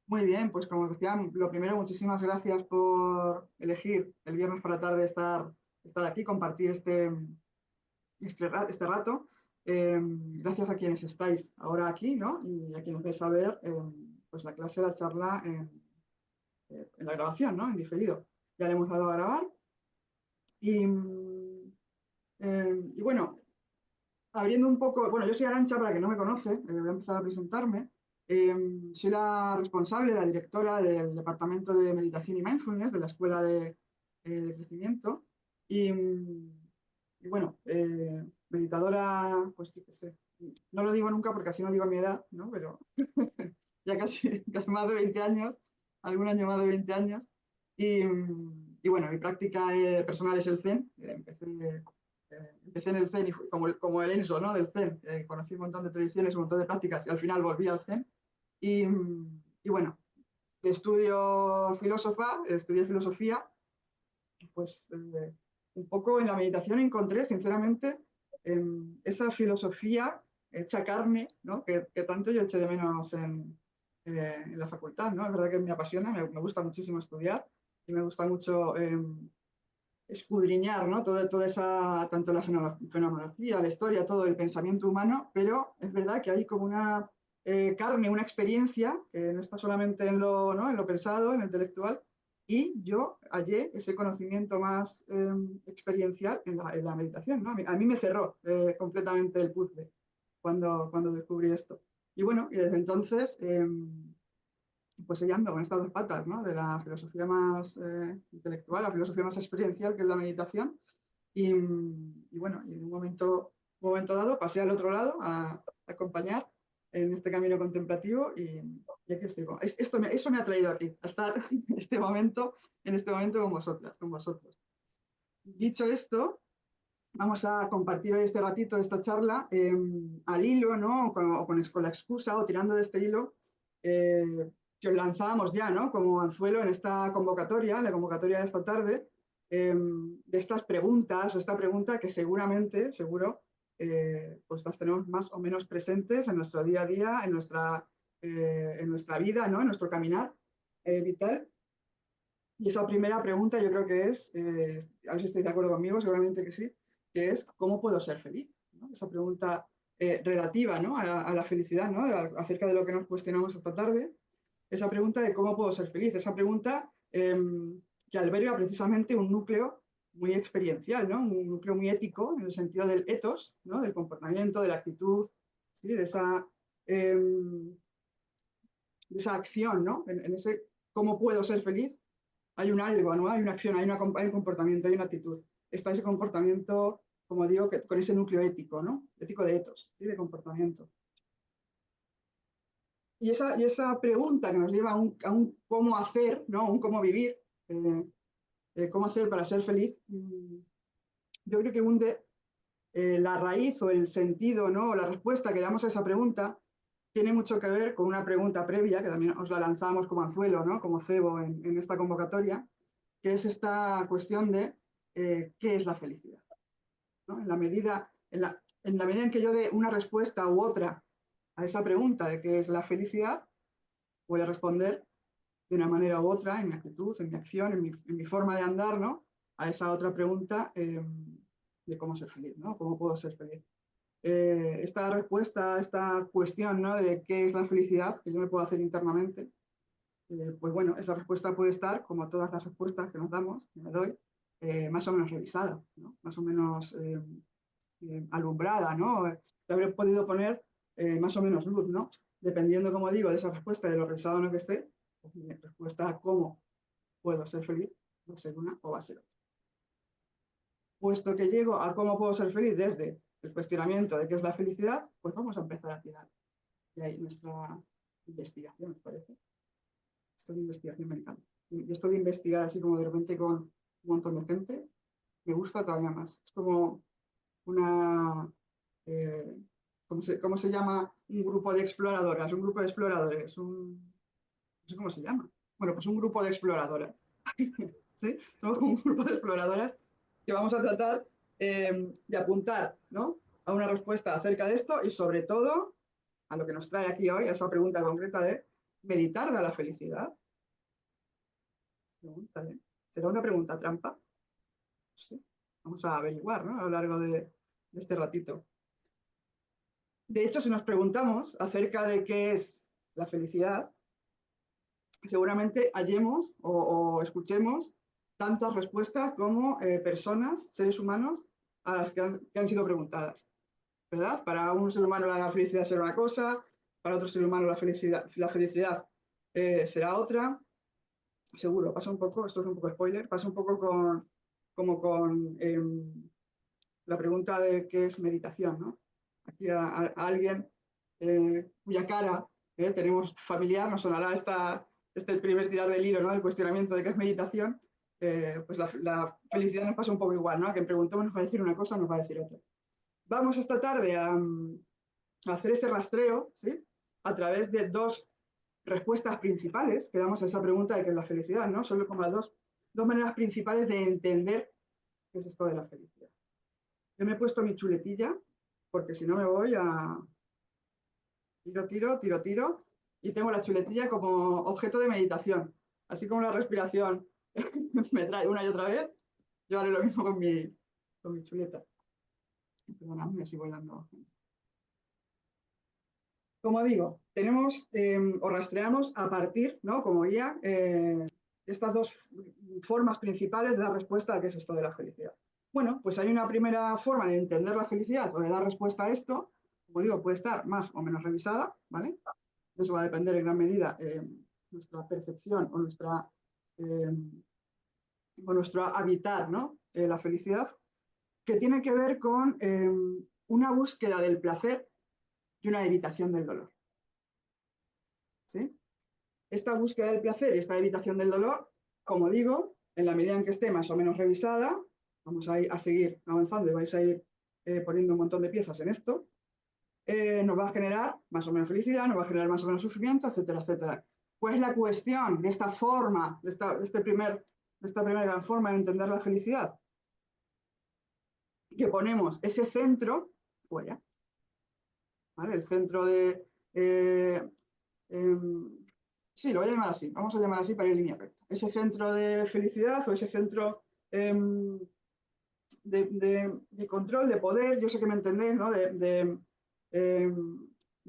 Muy bien, pues como os decía, lo primero, muchísimas gracias por elegir el viernes por la tarde estar aquí, compartir este rato. Gracias a quienes estáis ahora aquí, ¿no? Y a quienes vais a ver pues la clase, la charla en la grabación, ¿no? En diferido. Ya le hemos dado a grabar. Y bueno, abriendo un poco, bueno, yo soy Arantxa, para quien no me conoce, voy a empezar a presentarme. Eh, Soy la responsable, la directora del Departamento de Meditación y Mindfulness de la Escuela de Crecimiento. Y bueno, meditadora, pues qué sé, no lo digo nunca porque así no digo mi edad, ¿no? Pero ya casi más de 20 años, algún año más de 20 años. Y bueno, mi práctica personal es el Zen. Empecé en el Zen y fui como el Enso, ¿no? Del Zen. Conocí un montón de tradiciones, un montón de prácticas y al final volví al Zen. Y bueno, estudié filosofía, pues un poco en la meditación encontré, sinceramente, esa filosofía hecha carne, ¿no? Que tanto yo eché de menos en la facultad, ¿no? Es verdad que me apasiona, me gusta muchísimo estudiar y me gusta mucho escudriñar, ¿no? Toda esa, tanto la fenomenología, la historia, todo el pensamiento humano, pero es verdad que hay como una carne, una experiencia que no está solamente en lo, ¿no? En lo pensado, en lo intelectual, y yo hallé ese conocimiento más experiencial en la meditación, ¿no? A mí me cerró completamente el puzzle cuando descubrí esto. Y bueno, y desde entonces pues ella ando con estas dos patas, ¿no? De la filosofía más intelectual, la filosofía más experiencial, que es la meditación. Y bueno, y en un momento dado pasé al otro lado a acompañar en este camino contemplativo y aquí estoy. Eso me ha traído aquí, a estar en este momento con vosotras, con vosotros. Dicho esto, vamos a compartir hoy este ratito, esta charla, al hilo, ¿no? O con la excusa o tirando de este hilo eh, que os lanzábamos ya, ¿no? Como anzuelo en esta convocatoria, la convocatoria de esta tarde, de estas preguntas o esta pregunta que seguramente, seguro, pues las tenemos más o menos presentes en nuestro día a día, en nuestra vida, ¿no? En nuestro caminar vital. Y esa primera pregunta yo creo que es, a ver si estáis de acuerdo conmigo, seguramente que sí, que es ¿cómo puedo ser feliz? ¿No? Esa pregunta relativa, ¿no? a la felicidad, ¿no? Acerca de lo que nos cuestionamos esta tarde, esa pregunta de cómo puedo ser feliz, esa pregunta que alberga precisamente un núcleo muy experiencial, ¿no? Un núcleo muy ético en el sentido del ethos, ¿no? Del comportamiento, de la actitud, ¿sí? De esa acción, ¿no? En ese cómo puedo ser feliz hay un algo, ¿no? Hay una acción, hay un comportamiento, hay una actitud. Está ese comportamiento, como digo, con ese núcleo ético, ¿no? Ético de etos, ¿sí? De comportamiento. Y esa pregunta que nos lleva a un cómo hacer, ¿no? Un cómo vivir, eh, cómo hacer para ser feliz, yo creo que hunde la raíz o el sentido, ¿no? O la respuesta que damos a esa pregunta tiene mucho que ver con una pregunta previa, que también os la lanzamos como anzuelo, ¿no? Como cebo en esta convocatoria, que es esta cuestión de qué es la felicidad, ¿no? En la medida en que yo dé una respuesta u otra a esa pregunta de qué es la felicidad, voy a responder de una manera u otra, en mi actitud, en mi acción, en mi forma de andar, ¿no? A esa otra pregunta de cómo ser feliz, ¿no? ¿Cómo puedo ser feliz? Esta respuesta, esta cuestión, ¿no? De qué es la felicidad que yo me puedo hacer internamente, pues bueno, esa respuesta puede estar, como todas las respuestas que nos damos, que me doy, más o menos revisada, ¿no? Más o menos alumbrada, ¿no? Le habré podido poner más o menos luz, ¿no? Dependiendo, como digo, de esa respuesta, de lo revisado o no que esté, pues mi respuesta a cómo puedo ser feliz va a ser una o va a ser otra. Puesto que llego a cómo puedo ser feliz desde el cuestionamiento de qué es la felicidad, pues vamos a empezar a tirar de ahí nuestra investigación, ¿os parece? Esto de investigación me encanta. Y esto de investigar así como de repente con un montón de gente, me gusta todavía más. Es como una, eh, ¿cómo se llama? Un grupo de exploradoras, un grupo de exploradores, no sé cómo se llama. Bueno, pues un grupo de exploradoras. ¿Sí? Somos como un grupo de exploradoras que vamos a tratar de apuntar, ¿no? A una respuesta acerca de esto y sobre todo a lo que nos trae aquí hoy, a esa pregunta concreta de meditar da la felicidad. Pregunta, ¿eh? ¿Será una pregunta trampa? Sí. Vamos a averiguar, ¿no? A lo largo de este ratito. De hecho, si nos preguntamos acerca de qué es la felicidad, seguramente hallemos o escuchemos tantas respuestas como personas, seres humanos, a las que han sido preguntadas, ¿verdad? Para un ser humano la felicidad será una cosa, para otro ser humano la felicidad será otra. Seguro, pasa un poco, esto es un poco spoiler, pasa un poco como con la pregunta de qué es meditación, ¿no? Aquí a alguien cuya cara tenemos familiar, nos sonará este primer tirar del hilo, ¿no? El cuestionamiento de qué es meditación, pues la felicidad nos pasa un poco igual, ¿no? A quien preguntemos nos va a decir una cosa, nos va a decir otra. Vamos esta tarde a hacer ese rastreo, ¿sí? A través de dos respuestas principales que damos a esa pregunta de qué es la felicidad, ¿no? Son como las dos maneras principales de entender qué es esto de la felicidad. Yo me he puesto mi chuletilla, porque si no me voy a tiro, y tengo la chuletilla como objeto de meditación, así como la respiración me trae una y otra vez, yo haré lo mismo con mi chuleta. Perdóname, así voy dando. Como digo, tenemos o rastreamos a partir, ¿no? Como guía, estas dos formas principales de dar respuesta a qué es esto de la felicidad. Bueno, pues hay una primera forma de entender la felicidad o de dar respuesta a esto, como digo, puede estar más o menos revisada, ¿vale? Eso va a depender en gran medida nuestra percepción eh, o nuestro habitar, ¿no? La felicidad, que tiene que ver con una búsqueda del placer y una evitación del dolor. ¿Sí? Esta búsqueda del placer y esta evitación del dolor, como digo, en la medida en que esté más o menos revisada, vamos a seguir avanzando y vais a ir poniendo un montón de piezas en esto, nos va a generar más o menos felicidad, nos va a generar más o menos sufrimiento, etcétera, etcétera. Pues la cuestión de esta forma, de esta primera gran forma de entender la felicidad, que ponemos ese centro fuera, ¿vale? El centro de... sí, lo voy a llamar así, vamos a llamar así para ir en línea recta. Ese centro de felicidad o ese centro de control, de poder, yo sé que me entendéis, ¿no? De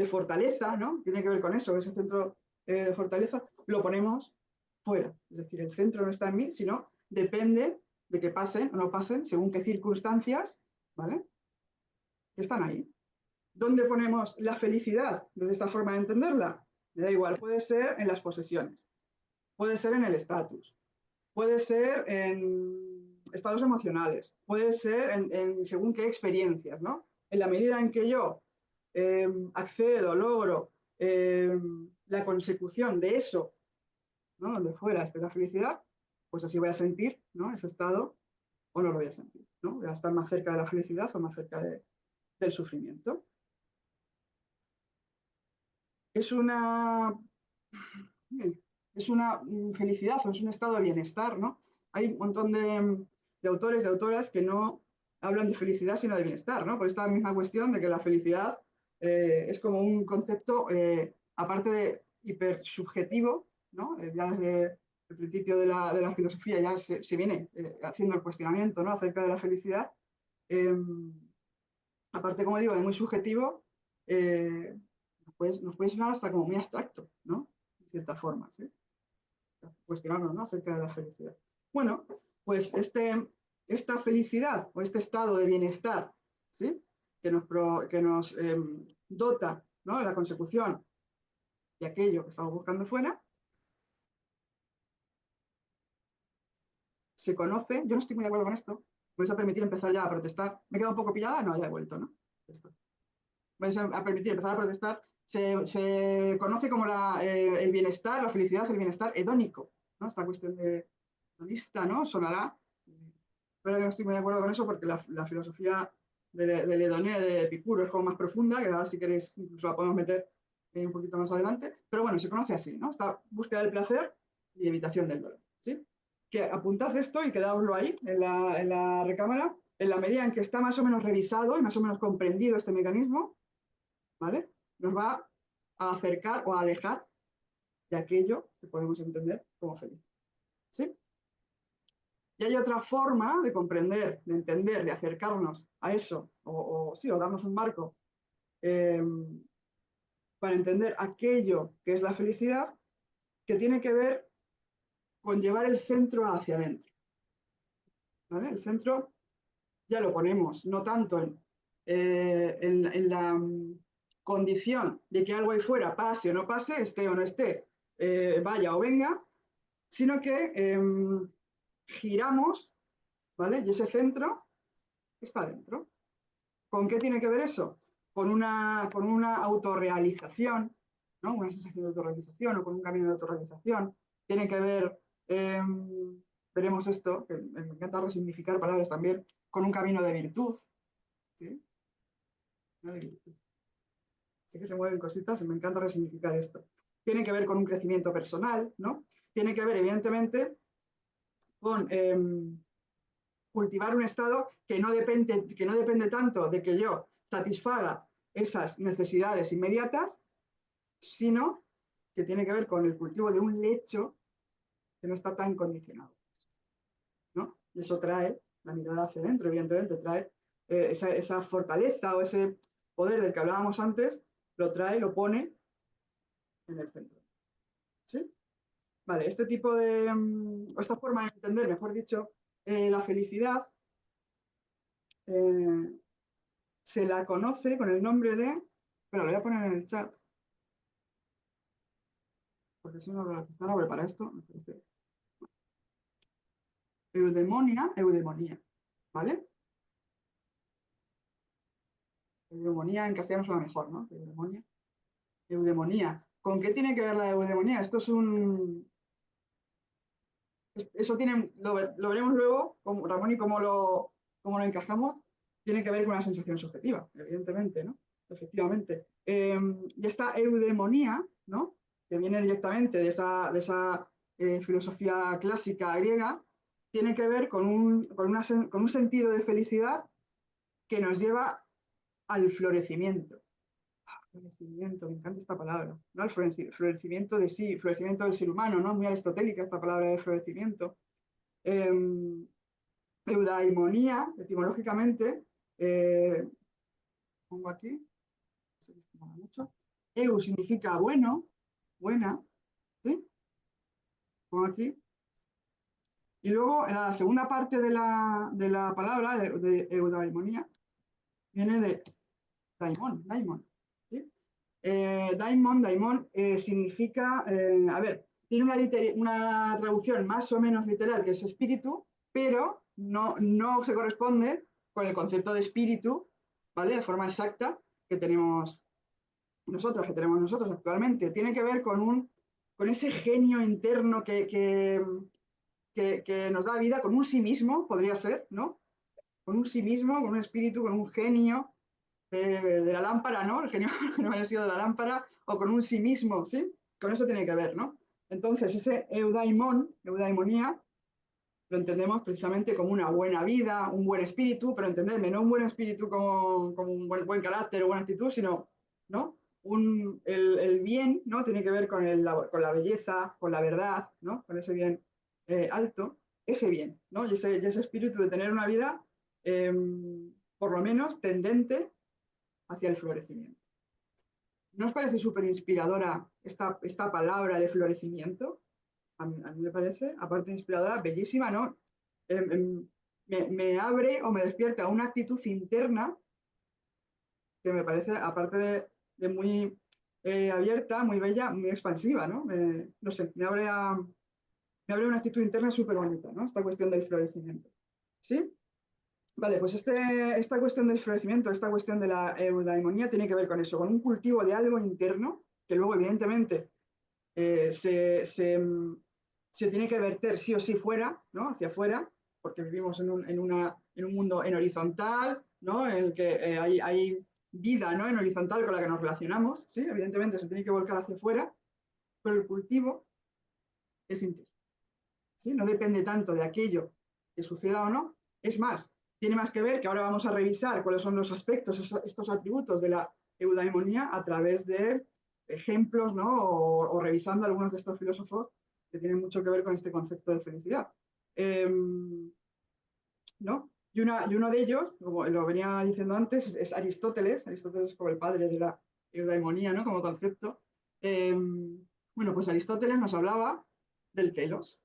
fortaleza, ¿no? Tiene que ver con eso, ese centro de fortaleza, lo ponemos fuera. Es decir, el centro no está en mí, sino depende de que pasen o no pasen, según qué circunstancias, ¿vale? Que están ahí. ¿Dónde ponemos la felicidad desde esta forma de entenderla? Me da igual, puede ser en las posesiones, puede ser en el estatus, puede ser en estados emocionales, puede ser en según qué experiencias, ¿no? En la medida en que yo accedo, logro la consecución de eso, ¿no? Donde fuera esté la felicidad, pues así voy a sentir, ¿no? Ese estado o no lo voy a sentir, ¿no? Voy a estar más cerca de la felicidad o más cerca del sufrimiento. Es una felicidad o es un estado de bienestar, ¿no? Hay un montón de autores, de autoras que no hablan de felicidad sino de bienestar, ¿no? Por esta misma cuestión de que la felicidad es como un concepto, aparte de hipersubjetivo, ¿no? Ya desde el principio de la filosofía ya se viene haciendo el cuestionamiento, ¿no? Acerca de la felicidad. Eh, aparte, como digo, de muy subjetivo, nos puede sonar hasta como muy abstracto, ¿no? De cierta forma, ¿sí? Cuestionarnos, ¿no? Acerca de la felicidad. Bueno, pues esta felicidad o este estado de bienestar, ¿sí? Que nos dota, ¿no? De la consecución de aquello que estamos buscando fuera, se conoce, yo no estoy muy de acuerdo con esto, me vais a permitir empezar ya a protestar, me he quedado un poco pillada, no, ya he vuelto, ¿no? Esto. Me vais a permitir empezar a protestar, se conoce como el bienestar, la felicidad, el bienestar hedónico, ¿no? Esta cuestión de hedonista, ¿no? Sonará, pero que no estoy muy de acuerdo con eso porque la filosofía del hedoné de Epicuro es como más profunda, que ahora si queréis incluso la podemos meter un poquito más adelante, pero bueno, se conoce así, ¿no? Esta búsqueda del placer y evitación del dolor, ¿sí? Que apuntad esto y quedáoslo ahí en la recámara, en la medida en que está más o menos revisado y más o menos comprendido este mecanismo, ¿vale? nos va a acercar o a alejar de aquello que podemos entender como feliz. ¿Sí? Y hay otra forma de comprender, de entender, de acercarnos a eso, sí, o darnos un marco eh, para entender aquello que es la felicidad, que tiene que ver con llevar el centro hacia adentro. ¿Vale? El centro ya lo ponemos, no tanto en la condición de que algo ahí fuera pase o no pase, esté o no esté, vaya o venga, sino que giramos, ¿vale? Y ese centro está dentro. ¿Con qué tiene que ver eso? Con una autorrealización, ¿no? Una sensación de autorrealización o con un camino de autorrealización. Tiene que ver, veremos esto, que me encanta resignificar palabras también, con un camino de virtud. ¿Sí? De virtud. Sé que se mueven cositas y me encanta resignificar esto. Tiene que ver con un crecimiento personal, ¿no? Tiene que ver, evidentemente, con cultivar un estado que no depende tanto de que yo satisfaga esas necesidades inmediatas, sino que tiene que ver con el cultivo de un lecho que no está tan condicionado, ¿no? Y eso trae la mirada hacia adentro, evidentemente, trae esa fortaleza o ese poder del que hablábamos antes, lo trae, lo pone en el centro. ¿Sí? Vale, este tipo de, o esta forma de entender, mejor dicho, la felicidad, se la conoce con el nombre de, pero lo voy a poner en el chat, porque si no, no para esto, eudemonía, ¿vale? Eudemonía en castellano suena mejor, ¿no? Eudemonía. ¿Con qué tiene que ver la eudemonía? Esto es un... Eso tiene, lo veremos luego, como, Ramón, y cómo lo encajamos, tiene que ver con una sensación subjetiva, evidentemente, ¿no? Efectivamente. Y esta eudemonía, ¿no? Que viene directamente de esa filosofía clásica griega, tiene que ver con un sentido de felicidad que nos lleva al florecimiento. Florecimiento, me encanta esta palabra, ¿no? El florecimiento de sí, florecimiento del ser humano, ¿no? Muy aristotélica esta palabra de florecimiento. Eudaimonía, etimológicamente, pongo aquí, no sé si mucho. Eu significa bueno, buena, ¿sí? Pongo aquí. Y luego, en la segunda parte de la palabra, de eudaimonía, viene de daimon, ¿sí? Daimon significa, a ver, tiene una traducción más o menos literal, que es espíritu, pero no se corresponde con el concepto de espíritu, ¿vale? De forma exacta que tenemos nosotros actualmente. Tiene que ver con ese genio interno que nos da vida, con un sí mismo, podría ser, ¿no? Con un sí mismo, con un espíritu, con un genio de la lámpara, ¿no? El genio no haya sido de la lámpara, o con un sí mismo, ¿sí? Con eso tiene que ver, ¿no? Entonces, ese eudaimonía, lo entendemos precisamente como una buena vida, un buen espíritu, pero entendedme, no un buen espíritu como un buen carácter o buena actitud, sino, ¿no? El bien, ¿no? Tiene que ver con la belleza, con la verdad, ¿no? Con ese bien alto, ese bien, ¿no? Y ese espíritu de tener una vida, por lo menos, tendente hacia el florecimiento. ¿No os parece súper inspiradora esta palabra de florecimiento? A mí me parece, aparte de inspiradora, bellísima, ¿no? Me abre o me despierta una actitud interna que me parece, aparte de muy abierta, muy bella, muy expansiva, ¿no? No sé, me abre una actitud interna súper bonita, ¿no? Esta cuestión del florecimiento. ¿Sí? Vale, pues esta cuestión del florecimiento, esta cuestión de la eudaimonía tiene que ver con eso, con un cultivo de algo interno que luego evidentemente se tiene que verter sí o sí fuera, ¿no? Hacia afuera, porque vivimos en un mundo en horizontal, ¿no? En el que hay vida, ¿no? En horizontal con la que nos relacionamos, ¿sí? Evidentemente se tiene que volcar hacia afuera, pero el cultivo es interno, ¿sí? No depende tanto de aquello que suceda o no, es más, tiene más que ver, que ahora vamos a revisar cuáles son los aspectos, estos atributos de la eudaimonía a través de ejemplos, ¿no? O revisando algunos de estos filósofos que tienen mucho que ver con este concepto de felicidad. ¿No? Y uno de ellos, como lo venía diciendo antes, es Aristóteles. Aristóteles como el padre de la eudaimonía, ¿no? Como concepto. Bueno, pues Aristóteles nos hablaba del telos.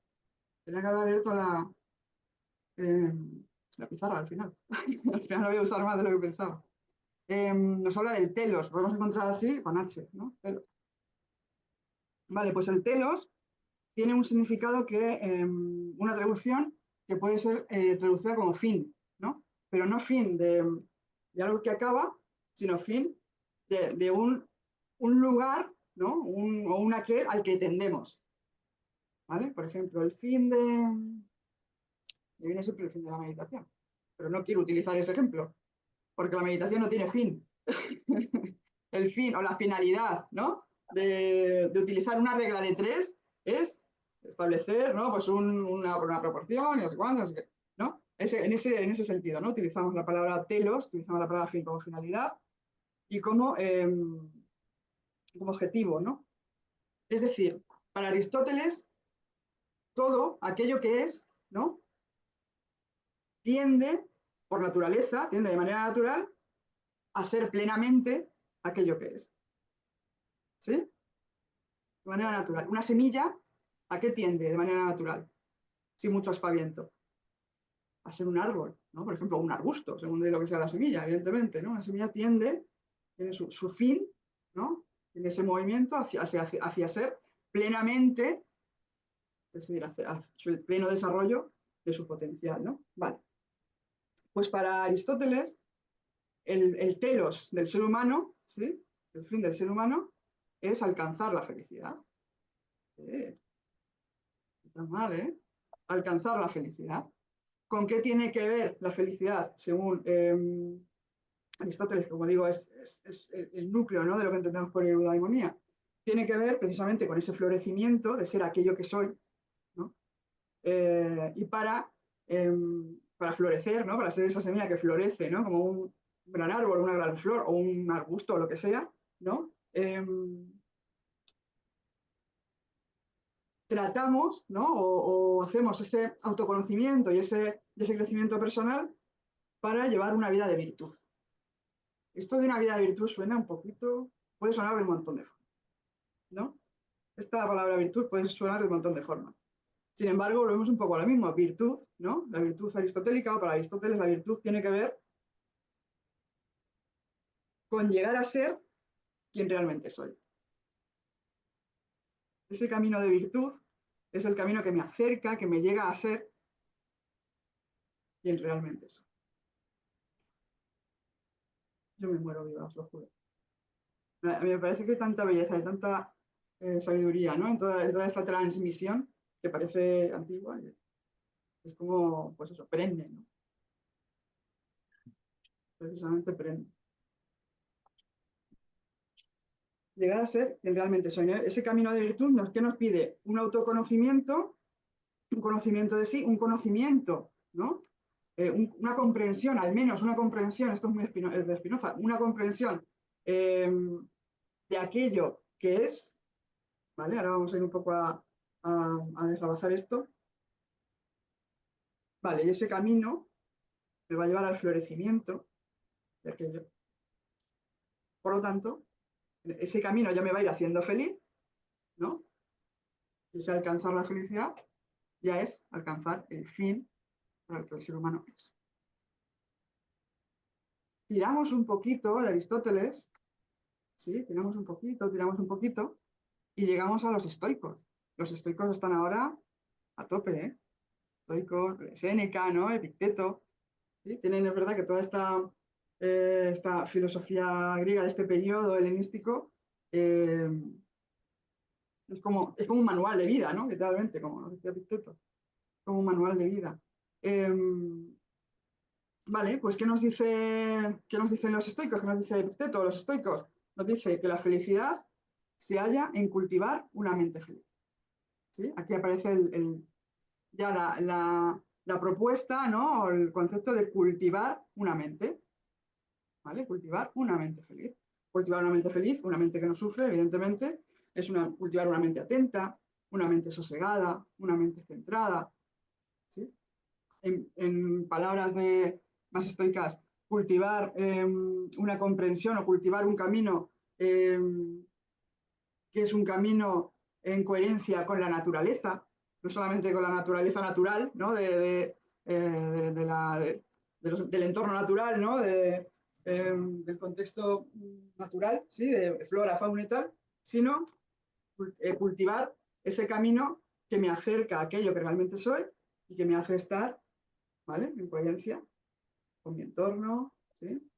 Tenía que haber abierto eh, la pizarra al final. Al final lo voy a usar más de lo que pensaba. Nos habla del telos. Podemos encontrar así con H, ¿no? Telos. Vale, pues el telos tiene un significado que, una traducción que puede ser traducida como fin, ¿no? Pero no fin de algo que acaba, sino fin de un lugar, ¿no? O un aquel al que tendemos, ¿vale? Por ejemplo, el fin de... Me viene siempre el fin de la meditación, pero no quiero utilizar ese ejemplo, porque la meditación no tiene fin. El fin o la finalidad, ¿no? De utilizar una regla de tres es establecer, ¿no? Pues una proporción y no sé cuánto, no sé qué, ¿no? En ese sentido, ¿no? Utilizamos la palabra telos, utilizamos la palabra fin como finalidad y como objetivo, ¿no? Es decir, para Aristóteles, todo aquello que es, ¿no? Tiende, por naturaleza, tiende de manera natural a ser plenamente aquello que es. ¿Sí? De manera natural. Una semilla, ¿a qué tiende de manera natural? Sin mucho aspaviento. A ser un árbol, ¿no? Por ejemplo, un arbusto, según de lo que sea la semilla, evidentemente, ¿no? La semilla tiende, tiene su fin, ¿no? Tiene ese movimiento hacia ser plenamente, es decir, hacia el pleno desarrollo de su potencial, ¿no? Vale. Pues para Aristóteles, el telos del ser humano, ¿sí? El fin del ser humano es alcanzar la felicidad. Está mal, ¿eh? Alcanzar la felicidad. ¿Con qué tiene que ver la felicidad? Según Aristóteles, como digo, es el núcleo, ¿no? De lo que entendemos por eudaimonía. Tiene que ver precisamente con ese florecimiento de ser aquello que soy, ¿no? Y para florecer, ¿no? Para ser esa semilla que florece, ¿no? Como un gran árbol, una gran flor o un arbusto o lo que sea, ¿no? Tratamos, ¿no? O hacemos ese autoconocimiento y ese crecimiento personal para llevar una vida de virtud. Esto de una vida de virtud suena un poquito, puede sonar de un montón de formas, ¿no? Esta palabra virtud puede sonar de un montón de formas. Sin embargo, volvemos un poco a lo mismo, virtud, ¿no? La virtud aristotélica, o para Aristóteles, la virtud tiene que ver con llegar a ser quien realmente soy. Ese camino de virtud es el camino que me acerca, que me llega a ser quien realmente soy. Yo me muero viva, os lo juro. A mí me parece que hay tanta belleza, hay tanta sabiduría, ¿no? En toda esta transmisión que parece antigua. Es como, pues eso, perenne, ¿no? Precisamente perenne. Llegar a ser quien realmente soy, ¿no? Ese camino de virtud, ¿qué nos pide? Un autoconocimiento, un conocimiento de sí, un conocimiento, ¿no? Una comprensión, al menos una comprensión, esto es muy de Spinoza, una comprensión de aquello que es, ¿vale? Ahora vamos a ir un poco a deslavazar esto. Vale, y ese camino me va a llevar al florecimiento de aquello. Por lo tanto, ese camino ya me va a ir haciendo feliz, ¿no? Y ese alcanzar la felicidad ya es alcanzar el fin para el que el ser humano es. Tiramos un poquito de Aristóteles, ¿sí? Tiramos un poquito, y llegamos a los estoicos. Los estoicos están ahora a tope, ¿eh? Estoicos, Séneca, ¿no? Epicteto, ¿sí? Tienen, es verdad que toda esta filosofía griega de este periodo helenístico eh, es como un manual de vida, ¿no? Literalmente, como decía Epicteto, como un manual de vida. Vale, pues qué nos dicen los estoicos? ¿Qué nos dice Epicteto, los estoicos? Nos dice que la felicidad se halla en cultivar una mente feliz. ¿Sí? Aquí aparece ya la propuesta, ¿no? O el concepto de cultivar una mente. ¿Vale? Cultivar una mente feliz. Cultivar una mente feliz, una mente que no sufre, evidentemente, es cultivar una mente atenta, una mente sosegada, una mente centrada, ¿sí? En palabras más estoicas, cultivar una comprensión o cultivar un camino que es un camino en coherencia con la naturaleza, no solamente con la naturaleza natural, ¿no? Del entorno natural, ¿no? Del contexto natural, ¿sí? De flora, fauna y tal, sino cultivar ese camino que me acerca a aquello que realmente soy y que me hace estar, ¿vale? En coherencia con mi entorno, ¿sí?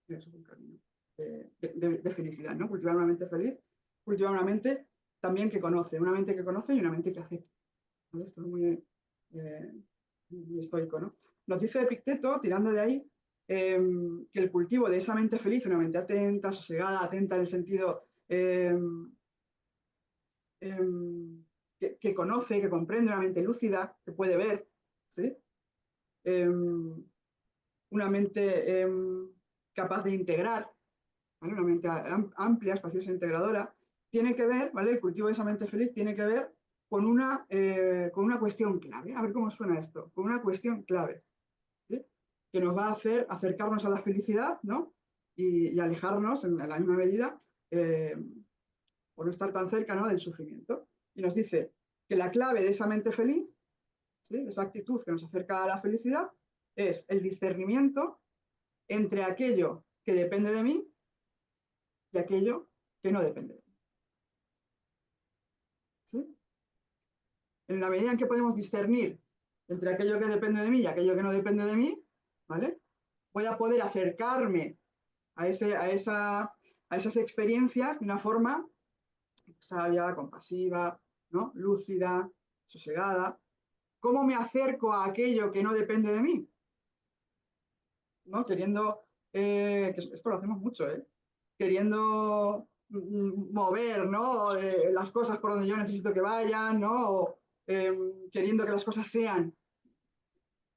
Eso es un camino de felicidad, ¿no? Cultivar una mente feliz, cultivar una mente también que conoce, una mente que conoce y una mente que acepta. ¿Vale? Esto es muy estoico, ¿no? Nos dice Epicteto, tirando de ahí, que el cultivo de esa mente feliz, una mente atenta, sosegada, atenta en el sentido que conoce, que comprende, una mente lúcida, que puede ver, ¿sí? Una mente capaz de integrar, ¿vale? Una mente amplia, espaciosa, integradora, tiene que ver, ¿vale? El cultivo de esa mente feliz tiene que ver con una cuestión clave. A ver cómo suena esto, con una cuestión clave, ¿sí? Que nos va a hacer acercarnos a la felicidad, ¿no? Y alejarnos en la misma medida, por no estar tan cerca, ¿no? Del sufrimiento. Y nos dice que la clave de esa mente feliz, ¿sí? De esa actitud que nos acerca a la felicidad, es el discernimiento entre aquello que depende de mí y aquello que no depende de mí. ¿Sí? En la medida en que podemos discernir entre aquello que depende de mí y aquello que no depende de mí, ¿vale? Voy a poder acercarme a esas experiencias de una forma sabia, compasiva, ¿no? Lúcida, sosegada. ¿Cómo me acerco a aquello que no depende de mí? ¿No? Queriendo, que esto lo hacemos mucho, ¿eh? Queriendo mover, ¿no? Las cosas por donde yo necesito que vayan, ¿no? O, queriendo que las cosas sean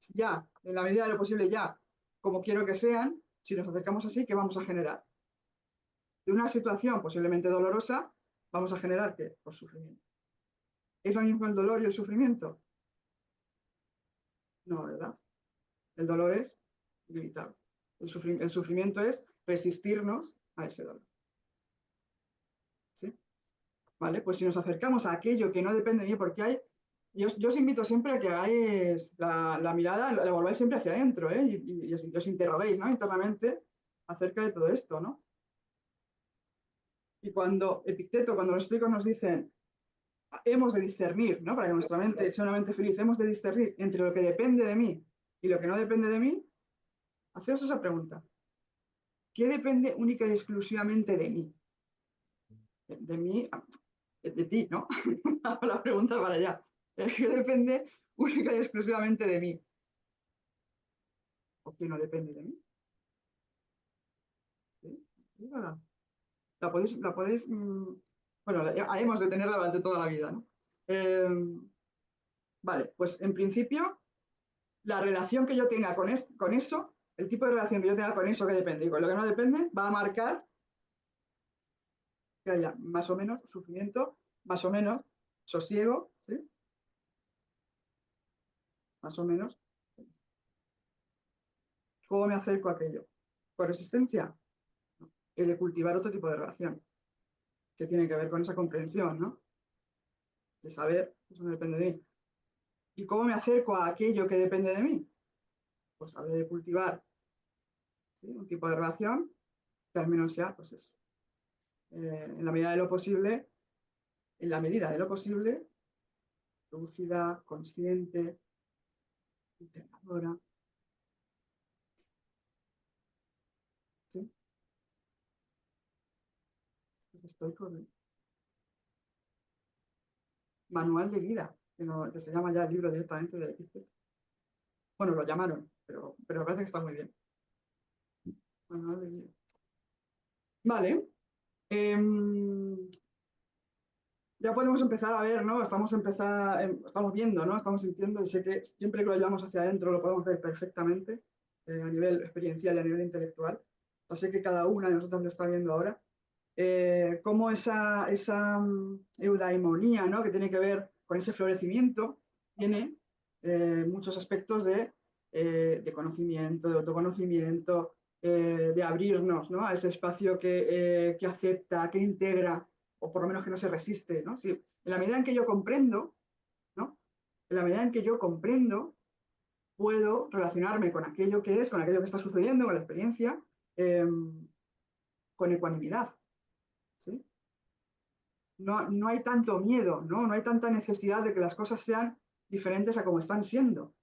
ya, en la medida de lo posible ya, como quiero que sean, si nos acercamos así, ¿qué vamos a generar? De una situación posiblemente dolorosa, vamos a generar ¿qué? Pues sufrimiento. ¿Es lo mismo el dolor y el sufrimiento? No, ¿verdad? El dolor es limitado. El sufrimiento es resistirnos a ese dolor. ¿Sí? ¿Vale? Pues si nos acercamos a aquello que no depende de mí, porque hay, yo os invito siempre a que hagáis la mirada, la volváis siempre hacia adentro, ¿eh? Y os interroguéis, ¿no? Internamente acerca de todo esto, ¿no? Y cuando Epicteto, cuando los estoicos nos dicen, hemos de discernir, ¿no? Para que nuestra mente sea una mente feliz, hemos de discernir entre lo que depende de mí y lo que no depende de mí, haceos esa pregunta. ¿Qué depende única y exclusivamente de mí? De mí, de ti, ¿no? La pregunta para allá. ¿Qué depende única y exclusivamente de mí? ¿O qué no depende de mí? ¿Sí? La podéis bueno, hemos de tenerla durante toda la vida, ¿no? Eh, vale, pues en principio, la relación que yo tenga con eso, el tipo de relación que yo tenga con eso que depende y con lo que no depende, va a marcar que haya más o menos sufrimiento, más o menos sosiego, ¿sí? Más o menos. ¿Cómo me acerco a aquello? ¿Por resistencia? No. He de cultivar otro tipo de relación que tiene que ver con esa comprensión, ¿no? De saber, eso no depende de mí. ¿Y cómo me acerco a aquello que depende de mí? Pues habré de cultivar, ¿sí? Un tipo de relación que al menos sea, pues eso, en la medida de lo posible, en la medida de lo posible, lúcida, consciente, integradora, ¿sí? Pues estoy con el manual de vida, que se llama ya el libro directamente de Epicteto. Bueno, lo llamaron, pero me parece que está muy bien. Manual de vida. Vale. Ya podemos empezar a ver, ¿no? Estamos viendo, ¿no? Estamos sintiendo y sé que siempre que lo llevamos hacia adentro lo podemos ver perfectamente a nivel experiencial y a nivel intelectual. sé que cada una de nosotros lo está viendo ahora, cómo esa eudaimonía, ¿no? Que tiene que ver con ese florecimiento, tiene muchos aspectos de conocimiento, de autoconocimiento, de abrirnos, ¿no? A ese espacio que acepta, que integra, o por lo menos que no se resiste, ¿no? Si, en la medida en que yo comprendo, ¿no? En la medida en que yo comprendo, puedo relacionarme con aquello que es, con aquello que está sucediendo, con la experiencia, eh, con ecuanimidad, ¿sí? No hay tanto miedo, ¿no? No hay tanta necesidad de que las cosas sean diferentes a como están siendo.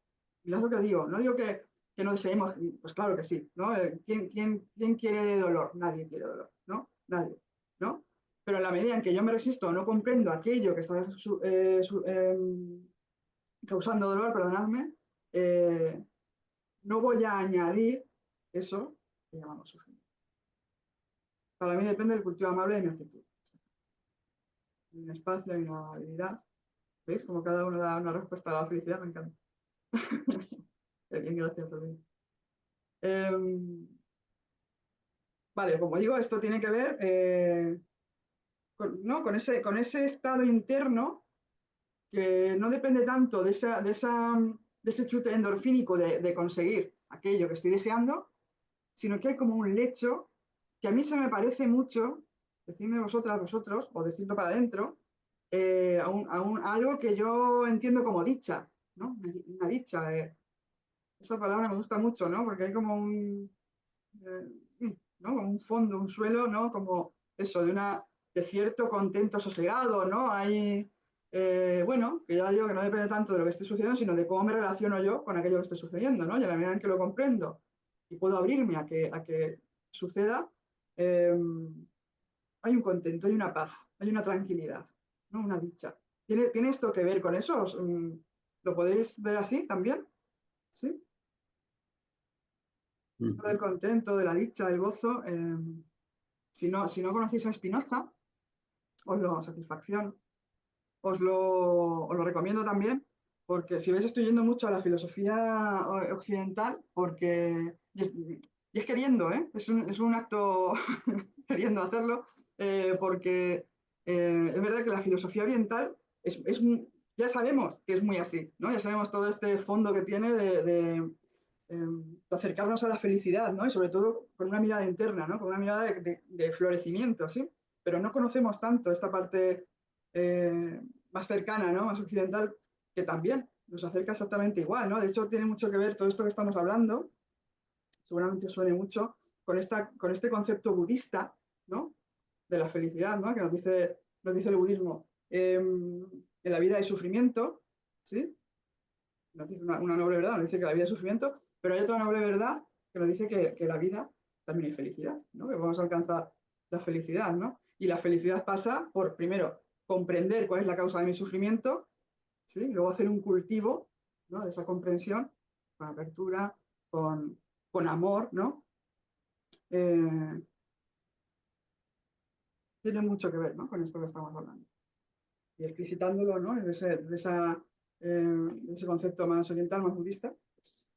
Y es lo que digo, no digo que no deseemos, pues claro que sí, ¿no? ¿Quién quiere dolor? Nadie quiere dolor, ¿no? Nadie, ¿no? Pero en la medida en que yo me resisto o no comprendo aquello que está causando dolor, perdonadme, eh, no voy a añadir eso que llamamos sufrimiento. Para mí depende del cultivo amable de mi actitud. Hay un espacio, hay una habilidad. ¿Veis? Como cada uno da una respuesta a la felicidad, me encanta. Bien, gracias, Olivia. Vale, como digo, esto tiene que ver ¿no? con ese estado interno que no depende tanto de ese chute endorfínico de conseguir aquello que estoy deseando, sino que hay como un lecho que a mí se me parece mucho, decidme vosotras, vosotros, o decirlo para adentro, a algo que yo entiendo como dicha, ¿no? Una dicha. Esa palabra me gusta mucho, ¿no? Porque hay como ¿no? Como un fondo, un suelo, ¿no? Como eso, de cierto contento sosegado, ¿no? Hay, bueno, que ya digo que no depende tanto de lo que esté sucediendo, sino de cómo me relaciono yo con aquello que esté sucediendo, ¿no? Y a la medida en que lo comprendo y puedo abrirme a que suceda, eh, hay un contento, hay una paz, hay una tranquilidad, ¿no? Una dicha. ¿Tiene esto que ver con eso? ¿Lo podéis ver así también? ¿Sí? Esto del contento, de la dicha, del gozo. Si no conocéis a Spinoza, satisfacción, os lo recomiendo también, porque si veis estoy yendo mucho a la filosofía occidental, porque, y es queriendo, ¿eh? Es un acto queriendo hacerlo, porque es verdad que la filosofía oriental ya sabemos que es muy así, ¿no? Ya sabemos todo este fondo que tiene de acercarnos a la felicidad, ¿no? Y sobre todo con una mirada interna, ¿no? Con una mirada de florecimiento, ¿sí? Pero no conocemos tanto esta parte más cercana, ¿no? Más occidental, que también nos acerca exactamente igual, ¿no? De hecho, tiene mucho que ver todo esto que estamos hablando, seguramente os suene mucho, con este concepto budista, ¿no? De la felicidad, ¿no? Que nos dice el budismo. En la vida hay sufrimiento, ¿sí? Nos dice una noble verdad, nos dice que la vida es sufrimiento, pero hay otra noble verdad que nos dice que la vida también hay felicidad, ¿no? Que vamos a alcanzar la felicidad, ¿no? Y la felicidad pasa por, primero, comprender cuál es la causa de mi sufrimiento, ¿sí? Y luego hacer un cultivo, ¿no? De esa comprensión, con apertura, con amor, ¿no? Eh, tiene mucho que ver, ¿no? Con esto que estamos hablando. Y explicitándolo, ¿no? Ese concepto más oriental, más budista, pues,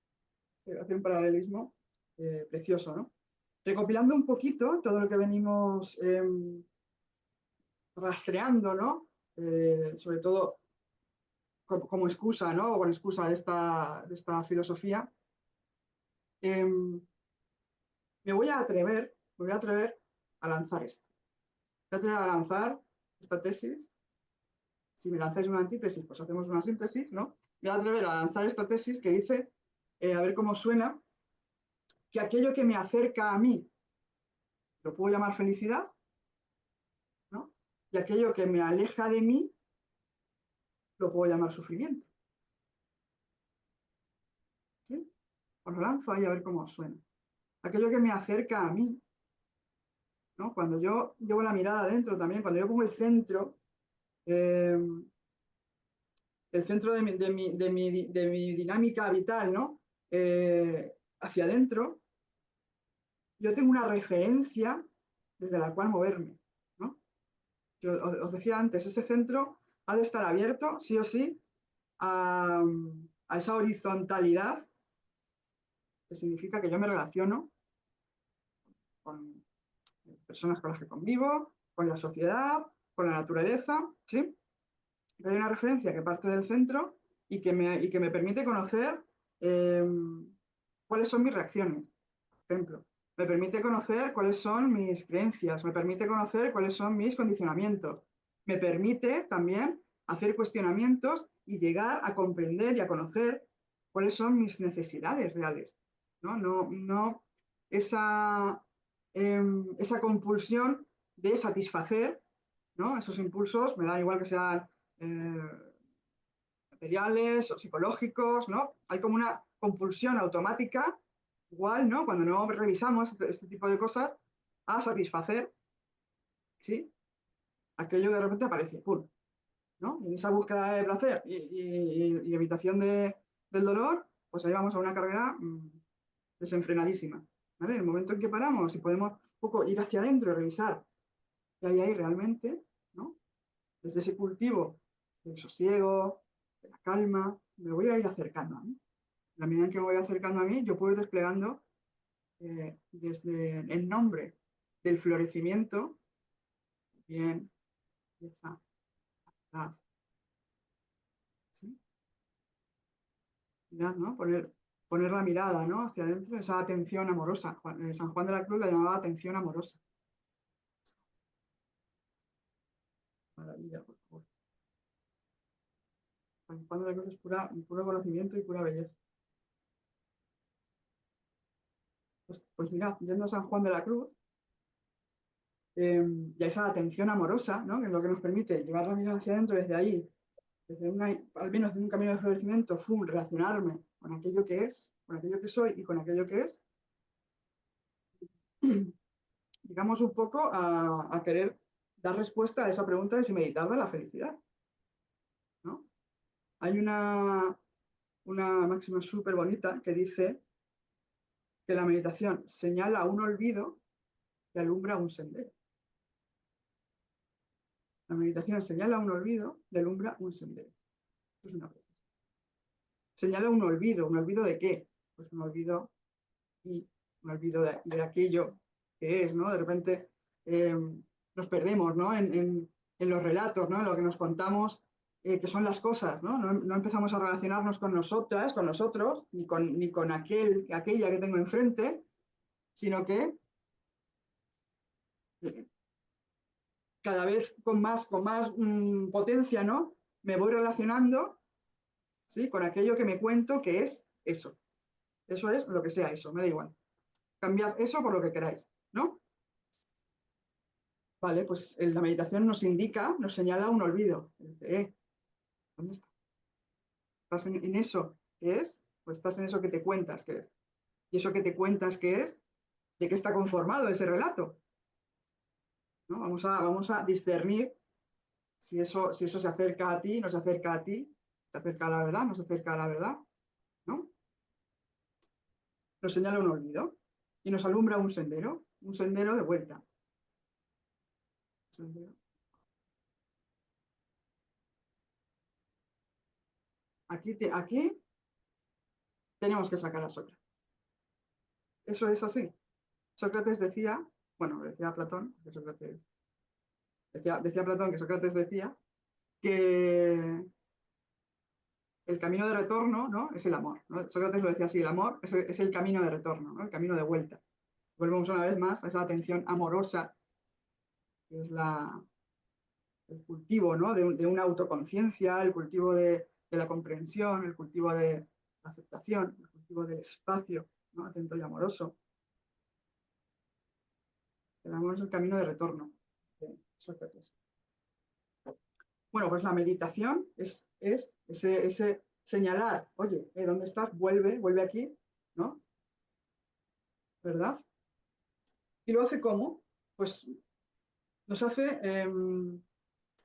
hace un paralelismo precioso, ¿no? Recopilando un poquito todo lo que venimos rastreando, ¿no? Sobre todo como excusa, ¿no? O con excusa de esta filosofía, eh, me voy a atrever a lanzar esto. Me voy a atrever a lanzar esta tesis. Si me lanzáis una antítesis, pues hacemos una síntesis, ¿no? Me voy a atrever a lanzar esta tesis que dice, a ver cómo suena, que aquello que me acerca a mí lo puedo llamar felicidad, ¿no? Y aquello que me aleja de mí lo puedo llamar sufrimiento. ¿Sí? Os lo lanzo ahí a ver cómo suena. Aquello que me acerca a mí, ¿no? Cuando yo llevo la mirada adentro también, cuando yo pongo eh, el centro de mi dinámica vital, ¿no? Hacia adentro, yo tengo una referencia desde la cual moverme, ¿no? Yo os decía antes, ese centro ha de estar abierto, sí o sí, a esa horizontalidad, que significa que yo me relaciono con personas con las que convivo, con la sociedad, con la naturaleza, ¿sí? Pero hay una referencia que parte del centro y que me permite conocer eh, cuáles son mis reacciones, por ejemplo. Me permite conocer cuáles son mis creencias, me permite conocer cuáles son mis condicionamientos. Me permite también hacer cuestionamientos y llegar a comprender y a conocer cuáles son mis necesidades reales. No esa compulsión de satisfacer, ¿no? Esos impulsos, me da igual que sean materiales o psicológicos, ¿no? Hay como una compulsión automática, igual, ¿no? Cuando no revisamos este tipo de cosas, a satisfacer, ¿sí? Aquello que de repente aparece, ¡pum! ¿No? En esa búsqueda de placer y evitación del dolor, pues ahí vamos a una carrera desenfrenadísima, ¿vale? En el momento en que paramos y podemos un poco ir hacia adentro y revisar qué hay ahí realmente, ¿no? Desde ese cultivo del sosiego, de la calma, me voy a ir acercando a mí. En la medida en que me voy acercando a mí, yo puedo ir desplegando desde el nombre del florecimiento, bien, esa paz, ¿sí? Mirad, ¿no? Poner la mirada, ¿no? Hacia adentro, esa atención amorosa. San Juan de la Cruz la llamaba atención amorosa. Maravilla, por favor. San Juan de la Cruz es puro conocimiento y pura belleza. Pues mirad, yendo a San Juan de la Cruz, y a esa atención amorosa, ¿no? Que es lo que nos permite llevar la mirada hacia adentro desde ahí, al menos desde un camino de florecimiento, relacionarme con aquello que es, con aquello que soy y con aquello que es, llegamos un poco a querer dar respuesta a esa pregunta de si meditar da la felicidad, ¿no? Hay una máxima súper bonita que dice que la meditación señala un olvido y alumbra un sendero. La meditación señala un olvido y alumbra un sendero. Esto es una cosa. Señala un olvido de qué? Pues un olvido y un olvido de aquello que es, ¿no? De repente nos perdemos, ¿no? En los relatos, ¿no? En lo que nos contamos, que son las cosas, ¿no? No empezamos a relacionarnos con nosotras, con nosotros, ni con aquella que tengo enfrente, sino que eh, cada vez con más potencia, ¿no? Me voy relacionando, ¿sí? Con aquello que me cuento que es eso. Eso es lo que sea eso, me da igual. Cambiad eso por lo que queráis, ¿no? Vale, pues la meditación nos indica, nos señala un olvido. ¿Dónde está? ¿Estás en eso que es? ¿O estás en eso que te cuentas que es? Y eso que te cuentas que es, ¿de qué está conformado ese relato? ¿No? Vamos a discernir si eso se acerca a ti, no se acerca a ti, se acerca a la verdad, no se acerca a la verdad, ¿no? Nos señala un olvido y nos alumbra un sendero de vuelta. Sendero. Aquí tenemos que sacar a Sócrates. Eso es así. Sócrates decía, bueno, decía Platón, que decía Platón que Sócrates decía que el camino de retorno, ¿no? Es el amor, ¿no? Sócrates lo decía así, el amor es el camino de retorno, ¿no? El camino de vuelta. Volvemos una vez más a esa atención amorosa, que es el cultivo, ¿no? De una autoconciencia, el cultivo de la comprensión, el cultivo de la aceptación, el cultivo del espacio, ¿no? Atento y amoroso. El amor es el camino de retorno de Sócrates. Bueno, pues la meditación es ese señalar, oye, ¿dónde estás? Vuelve aquí, ¿no? ¿Verdad? ¿Y lo hace cómo? Pues nos hace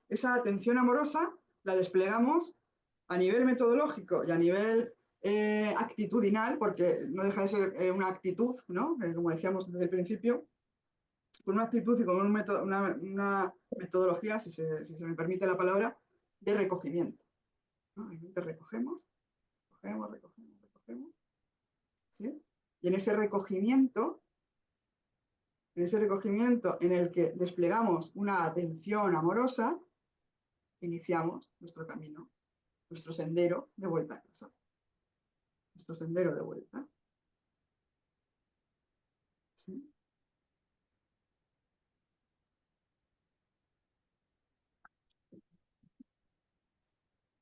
esa atención amorosa, la desplegamos a nivel metodológico y a nivel actitudinal, porque no deja de ser una actitud, ¿no? Como decíamos desde el principio, con una actitud y con una metodología, si se me permite la palabra, de recogimiento, ¿no? Te recogemos, ¿sí? Y en ese recogimiento en ese recogimiento en el que desplegamos una atención amorosa, iniciamos nuestro camino, nuestro sendero de vuelta a casa, nuestro sendero de vuelta. ¿Sí?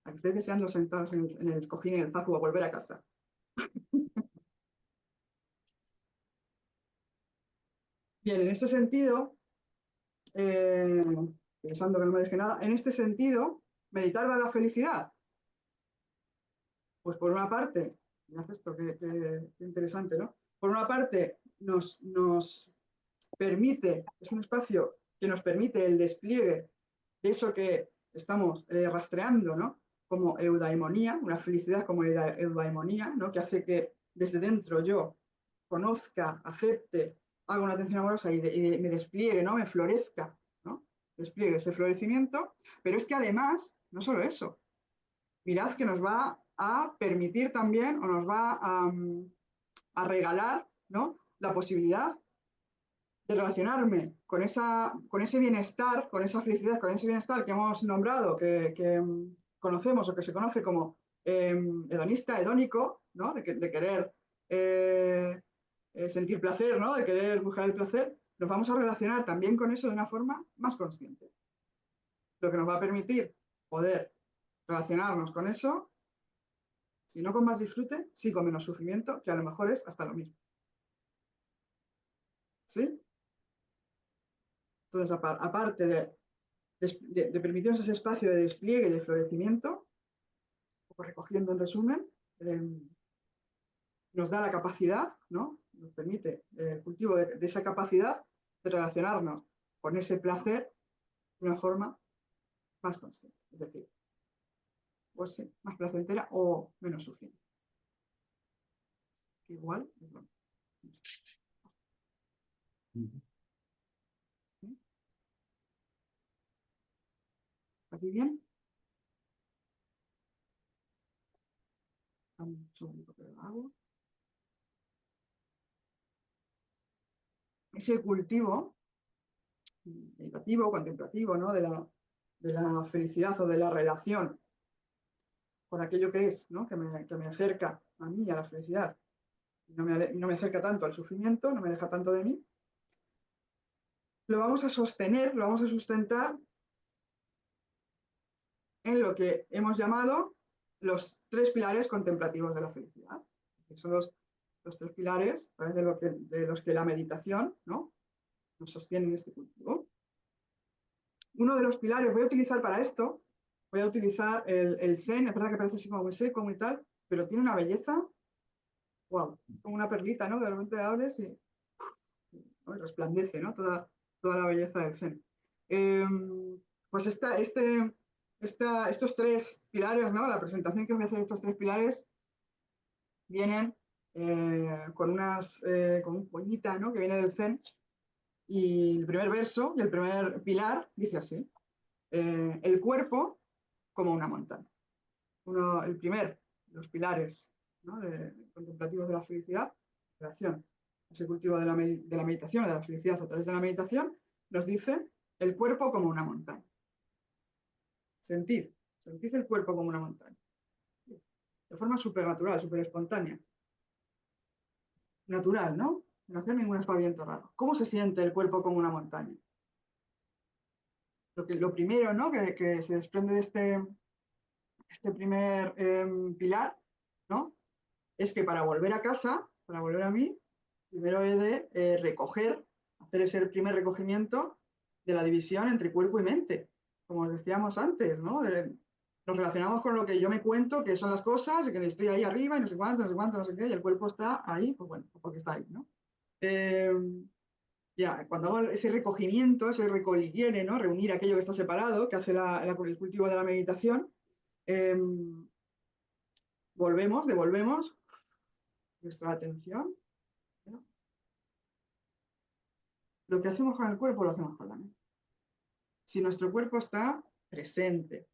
A que estéis deseando sentados en el cojín y en el zafu a volver a casa. Bien, en este sentido, eh, pensando que no me deje nada, en este sentido, meditar da la felicidad. Pues por una parte, mirad esto, qué interesante, ¿no? Por una parte, nos permite, es un espacio que nos permite el despliegue de eso que estamos rastreando, ¿no? Como eudaimonía, una felicidad como eudaimonía, ¿no? Que hace que desde dentro yo conozca, acepte, haga una atención amorosa y me despliegue, ¿no? Me florezca, ¿no? Despliegue ese florecimiento, pero es que además, no solo eso, mirad que nos va a permitir también o nos va a regalar, ¿no? La posibilidad de relacionarme con ese bienestar, con esa felicidad, con ese bienestar que hemos nombrado, que conocemos o que se conoce como hedonista, hedónico, ¿no? De querer sentir placer, ¿no? De querer buscar el placer, nos vamos a relacionar también con eso de una forma más consciente. Lo que nos va a permitir poder relacionarnos con eso, si no con más disfrute, sí con menos sufrimiento, que a lo mejor es hasta lo mismo. ¿Sí? Entonces, aparte de permitirnos ese espacio de despliegue y de florecimiento, recogiendo en resumen, nos da la capacidad, ¿no? Nos permite el cultivo de esa capacidad de relacionarnos con ese placer de una forma más consciente. Es decir, pues sí, más placentera o menos sufriente. Igual es lo mismo. ¿Sí? ¿Aquí bien? Un segundo que lo hago. Ese cultivo meditativo, contemplativo, ¿no? De la felicidad o de la relación con aquello que es, ¿no? Que me acerca a mí, a la felicidad, no me acerca tanto al sufrimiento, no me aleja tanto de mí, lo vamos a sostener, lo vamos a sustentar en lo que hemos llamado los tres pilares contemplativos de la felicidad. Que son los tres pilares a través de los que la meditación, ¿no? Nos sostiene en este cultivo. Uno de los pilares voy a utilizar para esto, voy a utilizar el Zen, es verdad que parece así como muy seco, muy tal, pero tiene una belleza, wow, como una perlita, ¿no? Que de repente abres ¿no? Y resplandece, ¿no? Toda la belleza del Zen. Pues estos tres pilares, ¿no? La presentación que os voy a hacer de estos tres pilares vienen con un poemita, ¿no? Que viene del Zen. Y el primer verso y el primer pilar dice así: el cuerpo como una montaña. El primer de los pilares, ¿no? Contemplativos de la felicidad, relación, ese cultivo de la meditación, de la felicidad a través de la meditación, nos dice el cuerpo como una montaña. Sentid el cuerpo como una montaña. De forma súper natural, súper espontánea. Natural, ¿no? Sin hacer ningún aspaviento raro. ¿Cómo se siente el cuerpo como una montaña? Lo primero, ¿no? Que se desprende de este primer pilar, ¿no? Es que para volver a casa, para volver a mí, primero he de recoger, hacer ese primer recogimiento de la división entre cuerpo y mente, como decíamos antes, ¿no? Nos relacionamos con lo que yo me cuento, que son las cosas, y que estoy ahí arriba y no sé cuánto, no sé cuánto, no sé qué, y el cuerpo está ahí, pues bueno, porque está ahí, ¿no? Eh, ya, cuando hago ese recogimiento, ese recoligiere, ¿no? Reunir aquello que está separado, que hace el cultivo de la meditación, eh, devolvemos nuestra atención, ¿no? Lo que hacemos con el cuerpo lo hacemos con la mente. Si nuestro cuerpo está presente,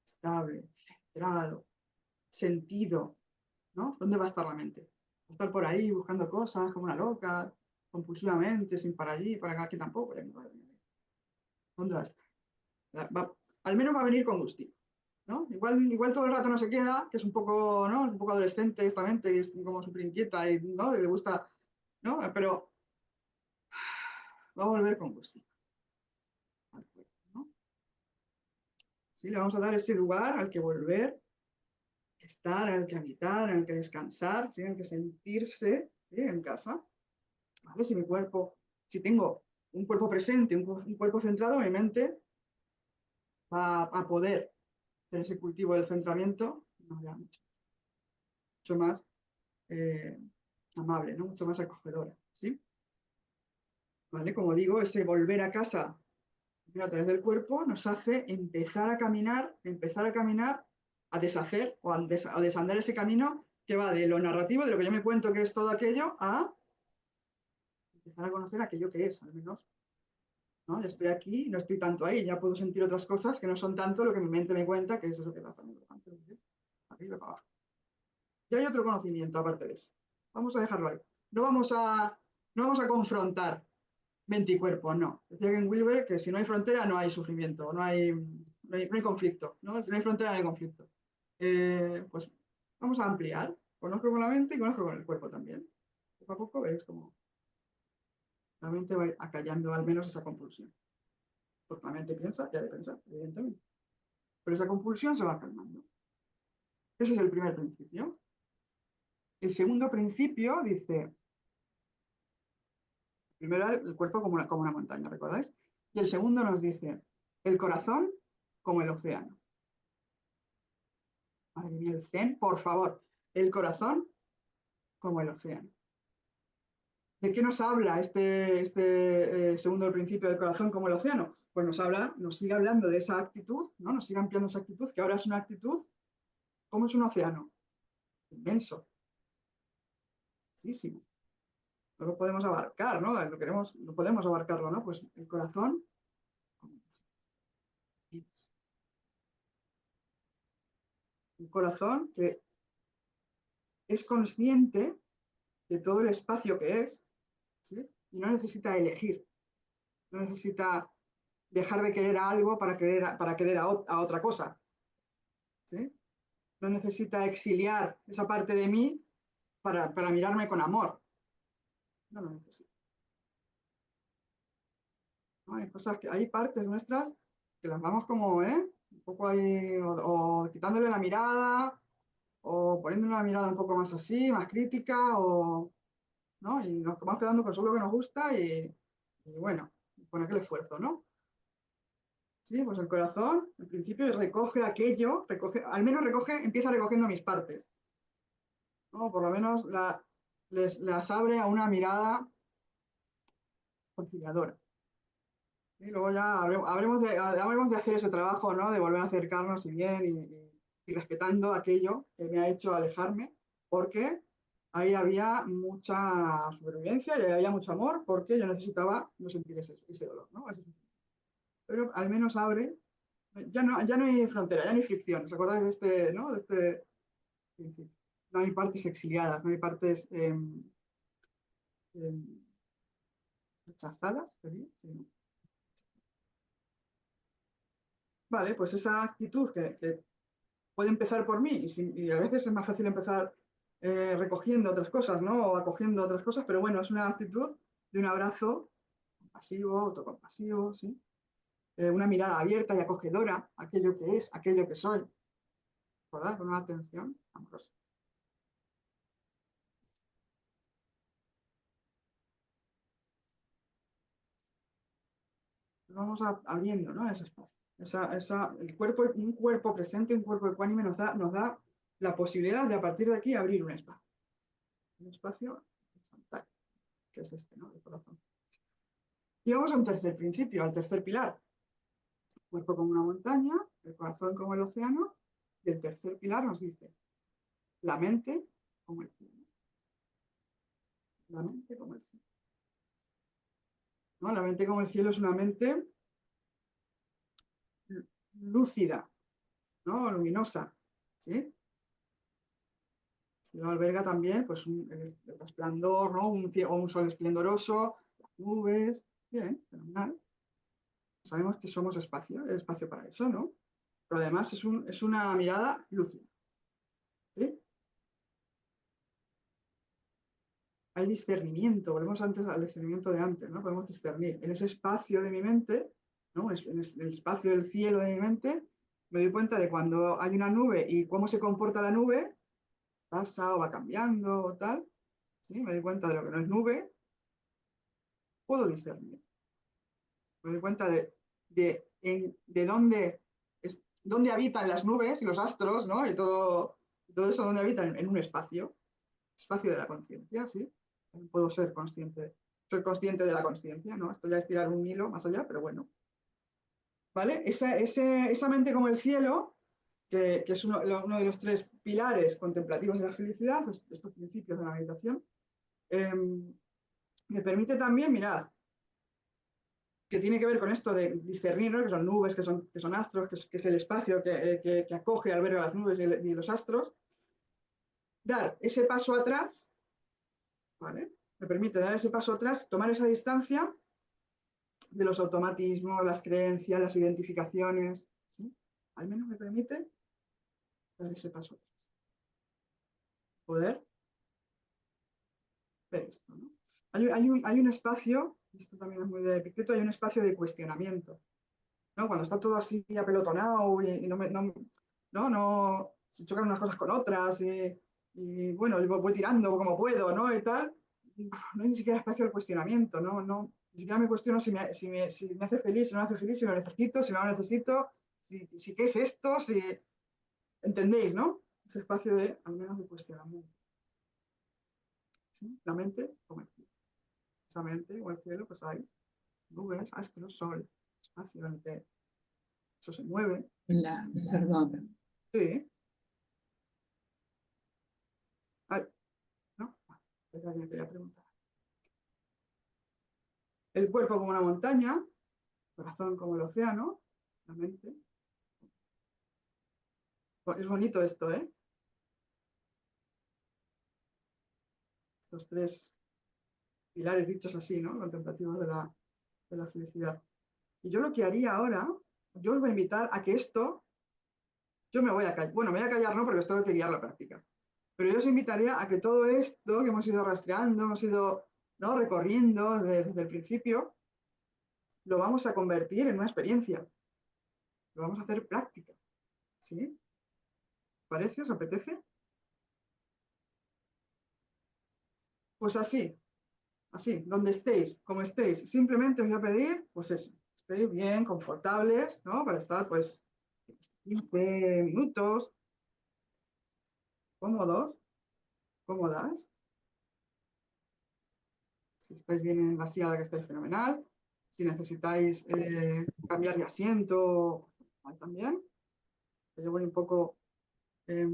estable, centrado, sentido, ¿no? ¿Dónde va a estar la mente? Va a estar por ahí buscando cosas como una loca. compulsivamente, sin para allí, para acá, aquí tampoco. ¿Dónde va a estar? Al menos va a venir con gustito, ¿no? Igual todo el rato no se queda, que es un poco, ¿no? Es un poco adolescente esta mente, que es como súper inquieta y, ¿no? Y le gusta, ¿no? Pero va a volver con gustito al cuerpo, ¿no? Sí, le vamos a dar ese lugar al que volver, estar, al que habitar, al que descansar, ¿sí? Al que sentirse, ¿sí? En casa, ¿vale? Si mi cuerpo, si tengo un cuerpo presente, un cuerpo centrado, mi mente va a poder hacer ese cultivo del centramiento, no, ya, mucho más eh, amable, ¿no? Mucho más acogedora, ¿sí? ¿Vale? Como digo, ese volver a casa a través del cuerpo nos hace empezar a caminar, a deshacer o a desandar ese camino que va de lo narrativo, de lo que yo me cuento que es todo aquello, a empezar a conocer aquello que es, al menos, ¿no? Ya estoy aquí, no estoy tanto ahí, ya puedo sentir otras cosas que no son tanto lo que mi mente me cuenta, que es eso que pasa, arriba para abajo. Y hay otro conocimiento aparte de eso. Vamos a dejarlo ahí. No vamos a, no vamos a confrontar mente y cuerpo, no. Decía Ken Wilber que si no hay frontera no hay sufrimiento, no hay conflicto, ¿no? Si no hay frontera no hay conflicto. Pues vamos a ampliar. Conozco con la mente y conozco con el cuerpo también. Poco a poco veréis cómo la mente va acallando al menos esa compulsión. Porque la mente piensa, ya de pensar, evidentemente. Pero esa compulsión se va calmando. Ese es el primer principio. El segundo principio dice, primero el cuerpo como una montaña, ¿recordáis? Y el segundo nos dice, el corazón como el océano. Madre mía, el zen, por favor. El corazón como el océano. ¿De qué nos habla este segundo principio del corazón como el océano? Pues nos sigue hablando de esa actitud, ¿no? Nos sigue ampliando esa actitud, que ahora es una actitud, ¿cómo es un océano? Inmenso, muchísimo. No lo podemos abarcar, ¿no? No podemos abarcarlo, ¿no? Pues el corazón, un corazón que es consciente de todo el espacio que es, ¿sí? Y no necesita elegir, no necesita dejar de querer a algo para querer a otra cosa, ¿sí? No necesita exiliar esa parte de mí para mirarme con amor, no lo necesita, ¿no? Hay partes nuestras que las vamos como, un poco ahí, o quitándole la mirada, o poniéndole una mirada un poco más así, más crítica, ¿no? Y nos vamos quedando con solo lo que nos gusta y bueno, con aquel esfuerzo, ¿no? Sí, pues el corazón, en principio, recoge aquello, al menos empieza recogiendo mis partes, ¿no? Por lo menos las abre a una mirada conciliadora. Y luego ya habremos de hacer ese trabajo, ¿no? De volver a acercarnos y bien y respetando aquello que me ha hecho alejarme, porque ahí había mucha supervivencia y ahí había mucho amor, porque yo necesitaba no sentir ese dolor, ¿no? Pero al menos abre, ya no hay frontera, ya no hay fricción. ¿Os acordáis de este, ¿no? De este principio? No hay partes exiliadas, no hay partes em, rechazadas, ¿sería? Sí, ¿no? Vale, pues esa actitud que puede empezar por mí y a veces es más fácil empezar recogiendo otras cosas, ¿no? O acogiendo otras cosas, pero bueno, es una actitud de un abrazo compasivo, autocompasivo, ¿sí? Una mirada abierta y acogedora, aquello que es, aquello que soy, ¿verdad? Con una atención amorosa. Vamos abriendo, ¿no? Ese espacio. Un cuerpo presente, un cuerpo ecuánime nos da la posibilidad de a partir de aquí abrir un espacio. Un espacio horizontal, que es este, ¿no? El corazón. Y vamos a un tercer principio, al tercer pilar. El cuerpo como una montaña, el corazón como el océano, y el tercer pilar nos dice la mente como el cielo. La mente como el cielo. ¿No? La mente como el cielo es una mente lúcida, ¿no? Luminosa, ¿sí? Si lo alberga también, pues el resplandor, ¿no? O un sol esplendoroso, las nubes, bien, fenomenal. Sabemos que somos espacio, el espacio para eso, ¿no? Pero además es una mirada lúcida, ¿sí? Hay discernimiento, volvemos antes al discernimiento de antes, ¿no? Podemos discernir. En ese espacio de mi mente, ¿no? En el espacio del cielo de mi mente, me doy cuenta de cuando hay una nube y cómo se comporta la nube, pasa o va cambiando o tal, ¿sí? Me doy cuenta de lo que no es nube, puedo discernir. Me doy cuenta de dónde, dónde habitan las nubes y los astros, ¿no? Todo eso dónde habitan en un espacio de la conciencia, ¿sí? Puedo ser consciente, soy consciente de la conciencia, ¿no? Esto ya es tirar un hilo más allá, pero bueno. ¿Vale? Esa mente como el cielo, que es uno de los tres pilares contemplativos de la felicidad, estos principios de la meditación, me permite también mirar que tiene que ver con esto de discernir, ¿no? Que son nubes, que son astros, que es el espacio que acoge, alberga las nubes y los astros, dar ese paso atrás, ¿vale? Me permite dar ese paso atrás, tomar esa distancia de los automatismos, las creencias, las identificaciones, ¿sí? Al menos me permite dar ese paso atrás. Poder ver esto, ¿no? Hay un espacio, esto también es muy de Epicteto, hay un espacio de cuestionamiento, ¿no? Cuando está todo así apelotonado y no, se chocan unas cosas con otras y bueno, yo voy tirando como puedo, ¿no? Y tal, no hay ni siquiera espacio al cuestionamiento, ni siquiera me cuestiono si me hace feliz, si no me hace feliz, si lo necesito, si no lo necesito, si qué es esto, si... ¿Entendéis, no? Ese espacio de, al menos de cuestionamiento. ¿Sí? La mente como el cielo. Esa mente o el cielo, pues hay nubes, astros, sol, espacio en el que eso se mueve. Perdón. Sí. Ay, ¿no? Es alguien quería preguntar. El cuerpo como una montaña, el corazón como el océano, la mente. Es bonito esto, ¿eh? Estos tres pilares dichos así, ¿no? Contemplativos de la felicidad. Y yo lo que haría ahora, yo os voy a invitar a que esto, yo me voy a callar, bueno, me voy a callar no, porque esto hay que guiar la práctica, pero yo os invitaría a que todo esto que hemos ido rastreando, hemos ido, ¿no? Recorriendo desde el principio, lo vamos a convertir en una experiencia, lo vamos a hacer práctica, ¿sí? ¿Parece? ¿Os apetece? Pues así, donde estéis, como estéis, simplemente os voy a pedir, pues eso, estéis bien, confortables, ¿no? Para estar, pues, 15 minutos, cómodos, cómodas. Si estáis bien en la silla, la que estáis fenomenal. Si necesitáis cambiar de asiento, también. Yo voy un poco eh,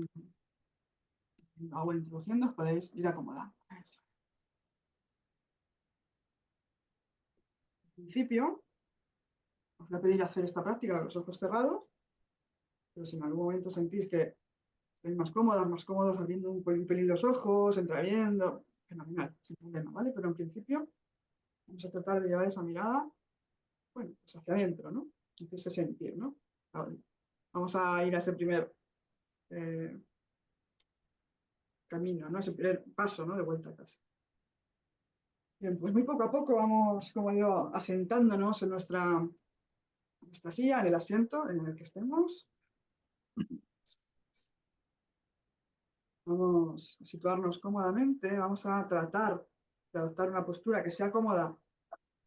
introduciendo, os podéis ir acomodando. Eso. En principio, os voy a pedir hacer esta práctica con los ojos cerrados, pero si en algún momento sentís que estáis más cómodos abriendo un pelín los ojos, entreabriendo, fenomenal, sin problema, ¿vale? Pero en principio vamos a tratar de llevar esa mirada, bueno, pues hacia adentro, ¿no? Ese sentir, ¿no? Vamos a ir a ese primer eh, camino, ¿no? Ese primer paso, ¿no? De vuelta a casa. Bien, pues muy poco a poco vamos, como digo, asentándonos en nuestra silla, en el asiento en el que estemos. Vamos a situarnos cómodamente, vamos a tratar de adoptar una postura que sea cómoda,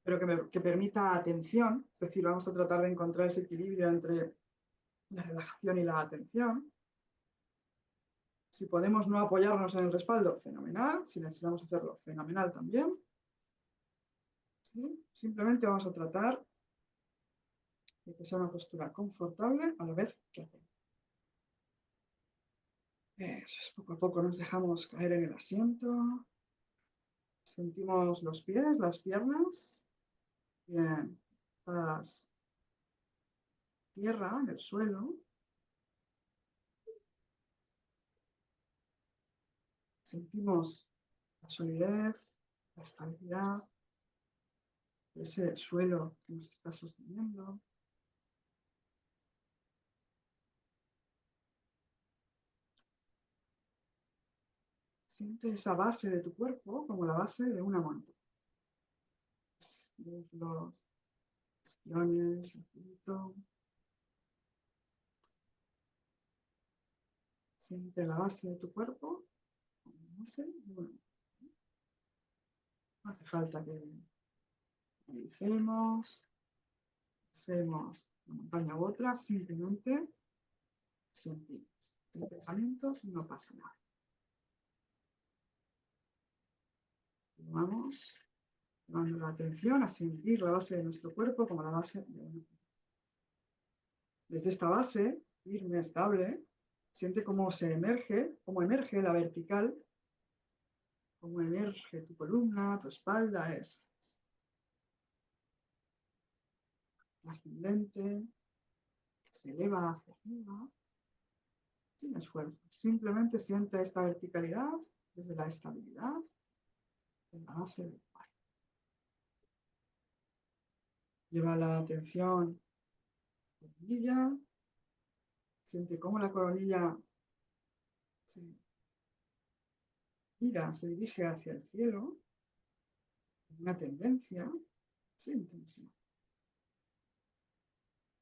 pero que permita atención, es decir, vamos a tratar de encontrar ese equilibrio entre la relajación y la atención. Si podemos no apoyarnos en el respaldo, fenomenal. Si necesitamos hacerlo, fenomenal también. ¿Sí? Simplemente vamos a tratar de que sea una postura confortable a la vez que hacemos. Eso es, poco a poco nos dejamos caer en el asiento. Sentimos los pies, las piernas. Bien, las tierra, en el suelo. Sentimos la solidez, la estabilidad, ese suelo que nos está sosteniendo. Siente esa base de tu cuerpo como la base de una montaña. Los esquiones, el pito. Siente la base de tu cuerpo como base de una montaña. No hace falta que analicemos, hacemos una montaña u otra, simplemente sentimos. En pensamientos no pasa nada. Vamos llevando la atención a sentir la base de nuestro cuerpo como la base de una montaña. Desde esta base, firme, estable, siente cómo emerge la vertical, cómo emerge tu columna, tu espalda, es ascendente, se eleva hacia arriba, sin esfuerzo. Simplemente siente esta verticalidad desde la estabilidad en la base del cuerpo. Lleva la atención a la coronilla, siente cómo la coronilla se gira, se dirige hacia el cielo, una tendencia sin tensión.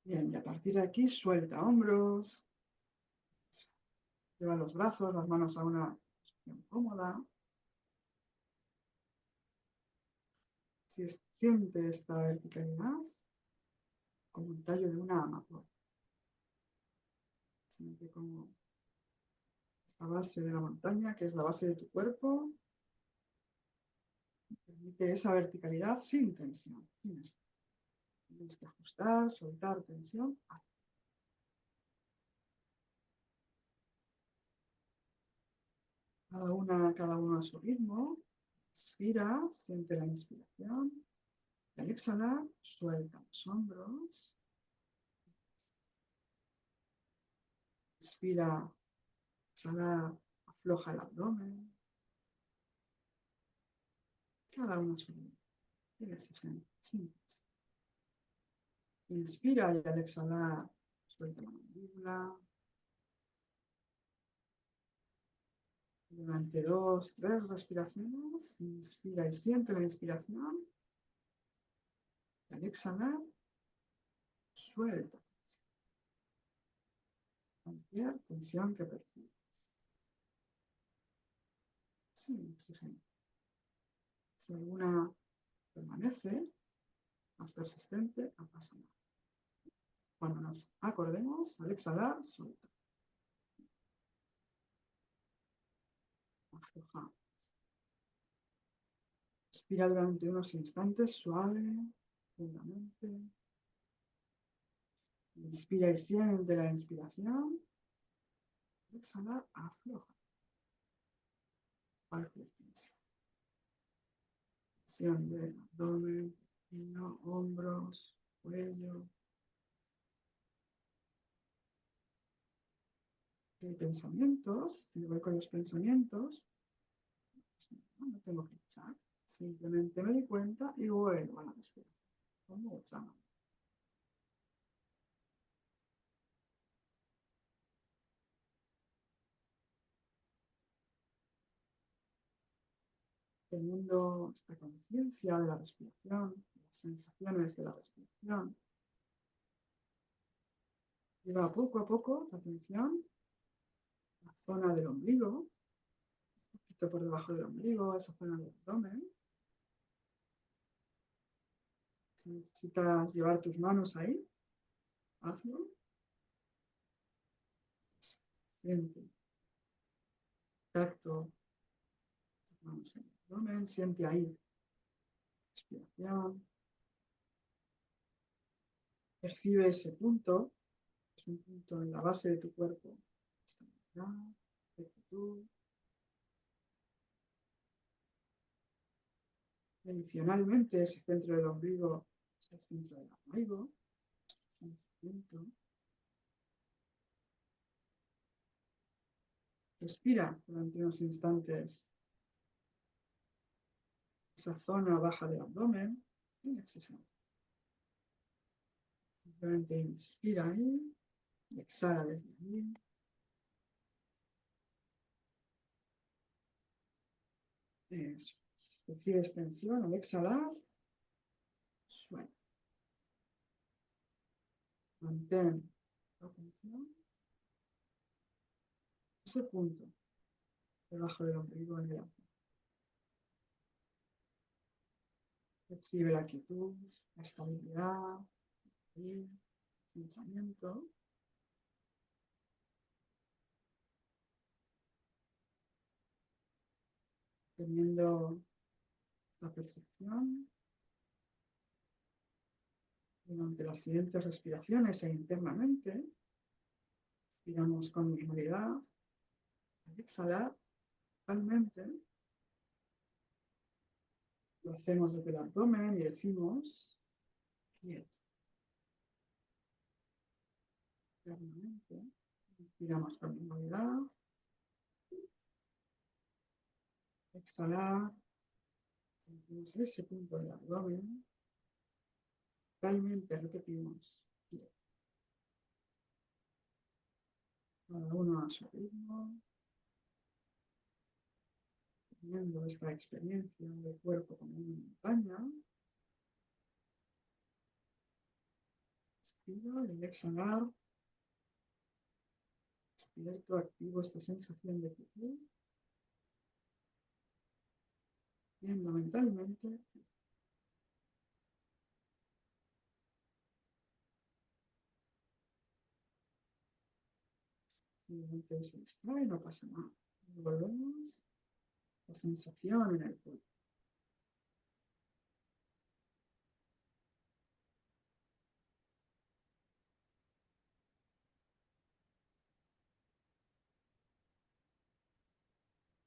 Bien, y a partir de aquí suelta hombros, lleva los brazos, las manos a una posición cómoda. Si siente esta verticalidad como el tallo de una amapola. Siente como esta base de la montaña, que es la base de tu cuerpo, permite esa verticalidad sin tensión. Tienes que ajustar, soltar tensión. Cada uno a su ritmo. Inspira, siente la inspiración. Y al exhalar, suelta los hombros. Inspira, exhala, afloja el abdomen. Cada uno a su ritmo. Tienes ejemplo. Inspira y al exhalar, suelta la mandíbula. Durante 2, 3 respiraciones, inspira y siente la inspiración. Y al exhalar, suelta cualquier tensión que percibas. Sí, fíjate. Si alguna permanece, más persistente, no pasa nada. Cuando nos acordemos, al exhalar, suelta. Aflojamos. Respira durante unos instantes, suave, profundamente. Inspira y siente la inspiración. Al exhalar, afloja. Cualquier tensión. Tensión del abdomen, hombros, cuello. Pensamientos, si voy con los pensamientos, no tengo que echar. Simplemente me di cuenta y vuelvo a la respiración. Con mucha mano. El mundo, esta conciencia de la respiración, de las sensaciones de la respiración, lleva poco a poco la atención a la zona del ombligo, un poquito por debajo del ombligo, esa zona del abdomen. Si necesitas llevar tus manos ahí, hazlo. Siente tacto, tus manos en el abdomen, siente ahí respiración. Percibe ese punto, es un punto en la base de tu cuerpo. Estabilidad, rectitud. Tradicionalmente, ese centro del ombligo es el centro del ombligo. Respira durante unos instantes esa zona baja del abdomen. Simplemente inspira ahí y exhala desde allí. Eso es. Recibe extensión al exhalar. Suelta. Mantén la atención. Ese punto debajo del ombligo en el abdomen. Recibe la quietud, la estabilidad, el centramiento. Teniendo la percepción durante las siguientes respiraciones e internamente. Respiramos con normalidad. Al exhalar, totalmente. Lo hacemos desde el abdomen y decimos quieto. Internamente. Respiramos con normalidad. Exhalar. Sentimos ese punto del abdomen. Totalmente repetimos quieto. Cada uno a su ritmo. Teniendo esta experiencia del cuerpo como una montaña. Respiro y al exhalar. Despierto, activo esta sensación de quietud. Viendo mentalmente. Simplemente se distrae, no pasa nada. Volvemos. La sensación en el cuerpo.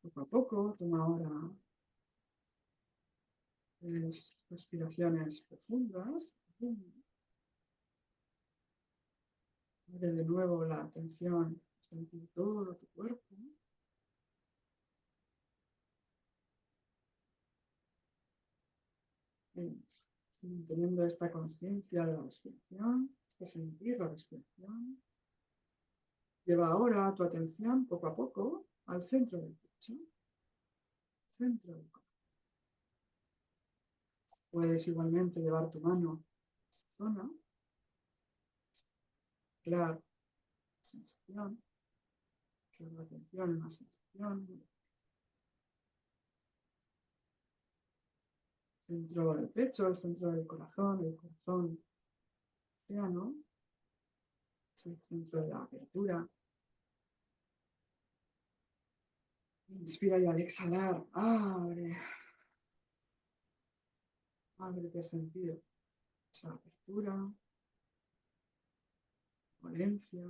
Poco a poco, toma ahora respiraciones profundas. Abre de nuevo la atención, sentir todo tu cuerpo. Manteniendo esta conciencia de la respiración, este sentir la respiración. Lleva ahora tu atención poco a poco al centro del pecho, centro del cuerpo. Puedes igualmente llevar tu mano a esa zona, claro, sensación, que la atención en la sensación, centro del pecho, el centro del corazón, océano, es el centro de la apertura. Inspira y al exhalar, ábrete a sentir esa apertura, valencia,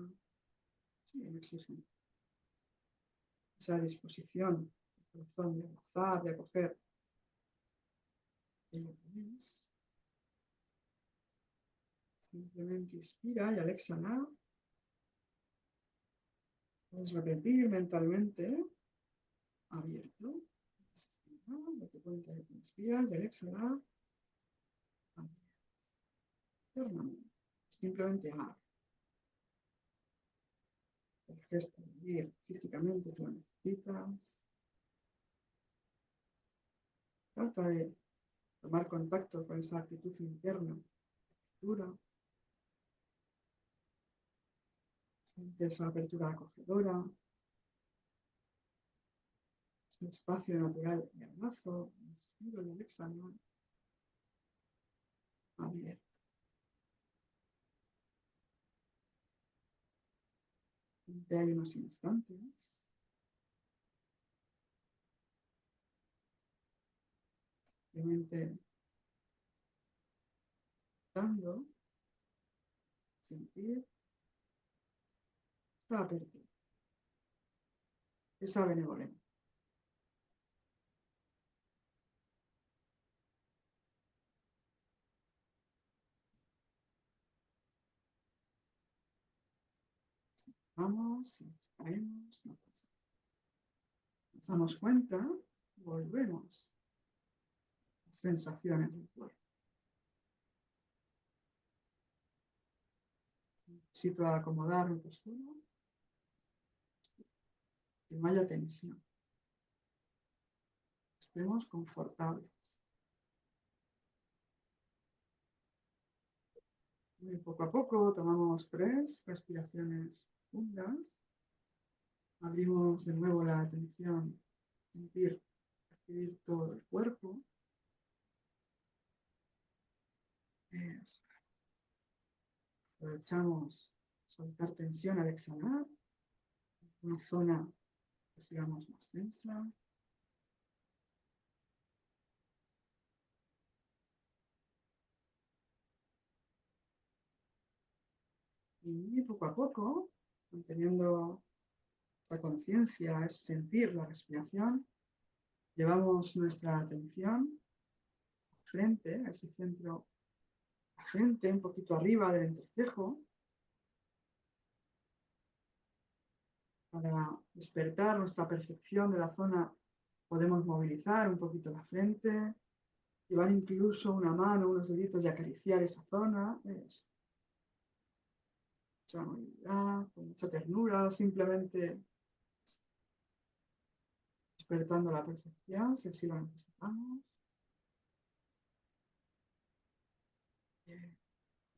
sí, el oxígeno, esa disposición del corazón de abrazar, de acoger lo que es. Simplemente inspira y al exhalar, puedes repetir mentalmente, abierto. Date cuenta de que inspiras y al exhalar, abierto. Simplemente abre. El gesto de vivir físicamente tú lo necesitas. Trata de tomar contacto con esa actitud interna, dura. Siente esa apertura acogedora, ese espacio natural de abrazo, inspiro y al exhalar, abierto. Hay unos instantes. Simplemente dando, sentir esta apertura, esa benevolencia. Vamos, nos caemos, no pasa nada. Nos damos cuenta, volvemos a las sensaciones del cuerpo. Necesito acomodar mi postura, que no haya tensión. Estemos confortables. Y poco a poco tomamos 3 respiraciones profundas. Abrimos de nuevo la atención, sentir, percibir todo el cuerpo. Eso. Aprovechamos soltar tensión al exhalar. Una zona, digamos, más tensa. Y poco a poco, manteniendo la conciencia, es sentir la respiración, llevamos nuestra atención frente, a ese centro, a frente, un poquito arriba del entrecejo, para despertar nuestra percepción de la zona. Podemos movilizar un poquito la frente, llevar incluso una mano, unos deditos y acariciar esa zona. Es mucha movilidad, con mucha ternura, simplemente despertando la percepción, si así lo necesitamos.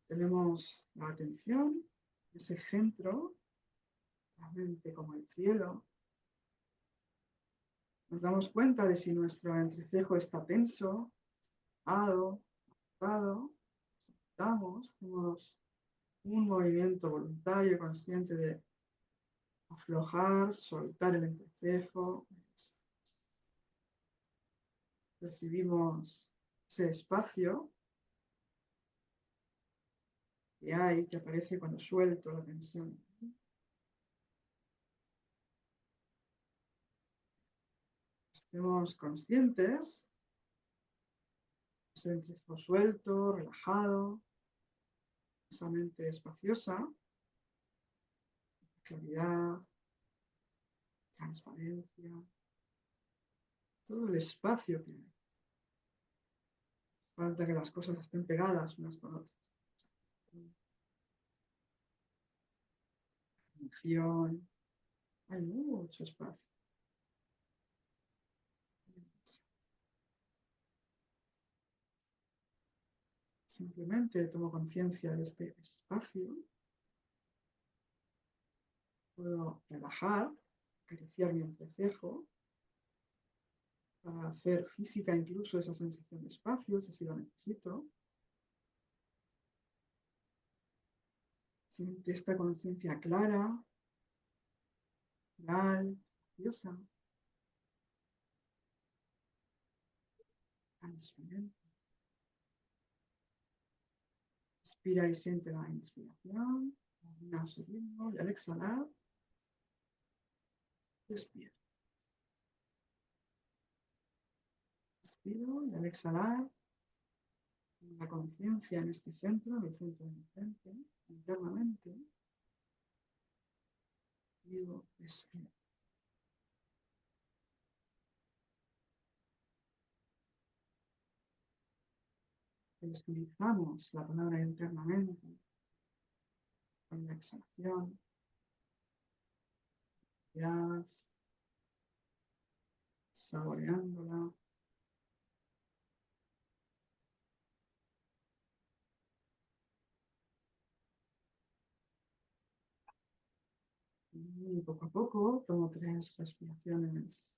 Tenemos la atención, ese centro, la mente como el cielo. Nos damos cuenta de si nuestro entrecejo está tenso, apretado. Hacemos un movimiento voluntario, consciente de aflojar, soltar el entrecejo. Percibimos ese espacio que hay, que aparece cuando suelto la tensión. Estemos conscientes, ese entrecejo suelto, relajado, esa mente espaciosa, claridad, transparencia, todo el espacio que hay. Falta que las cosas estén pegadas unas con otras. Emoción, hay mucho espacio. Simplemente tomo conciencia de este espacio. Puedo relajar, acariciar mi entrecejo, para hacer física incluso esa sensación de espacio, si así lo necesito. Siente esta conciencia clara, real, espaciosa, transparente. Inspira y siente la inspiración, a su ritmo, y al exhalar, despierta. Inspiro y al exhalar, la conciencia en este centro, en el centro de mi frente, internamente, digo, despierta. Utilizamos la palabra internamente con la exhalación, ya saboreándola. Y poco a poco tomo 3 respiraciones.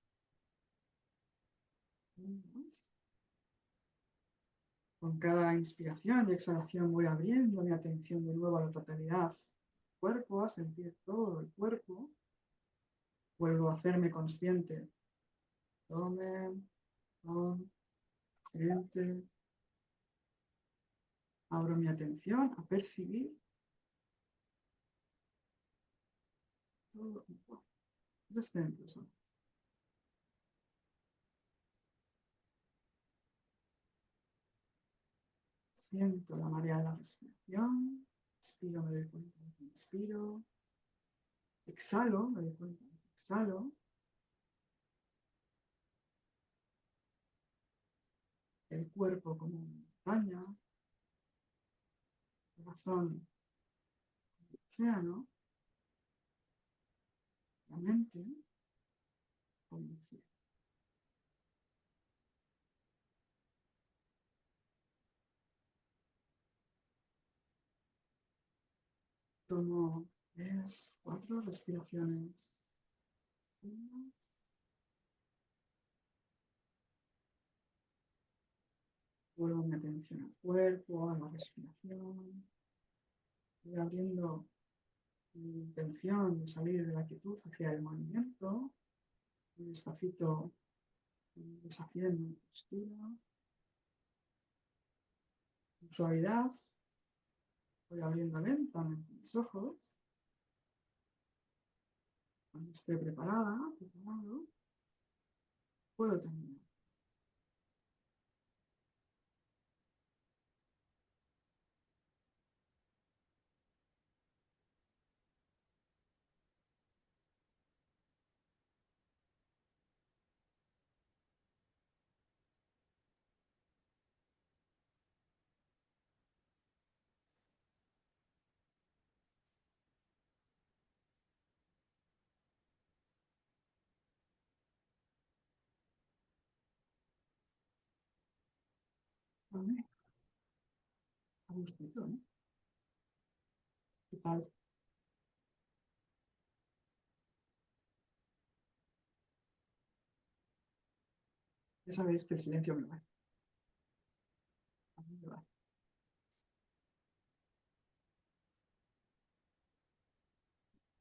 Con cada inspiración y exhalación voy abriendo mi atención de nuevo a la totalidad del cuerpo, a sentir todo el cuerpo. Vuelvo a hacerme consciente. Tomen, frente. Abro mi atención a percibir todo el cuerpo. 3 centros. Siento la marea de la respiración. Inspiro, me doy cuenta de que inspiro. Exhalo, me doy cuenta de que exhalo. el cuerpo como montaña, el corazón como océano, la mente como un cielo. Tomo 4 respiraciones. Vuelvo mi atención al cuerpo, a la respiración. Voy abriendo mi intención de salir de la quietud hacia el movimiento. Muy despacito, desafiando mi postura. Con suavidad. Voy abriendo lentamente mis ojos. Cuando esté preparada, preparado, puedo terminar. ¿Vale? A gustito, ¿no? ¿Qué tal? Ya sabéis que el silencio me va. A mí me va.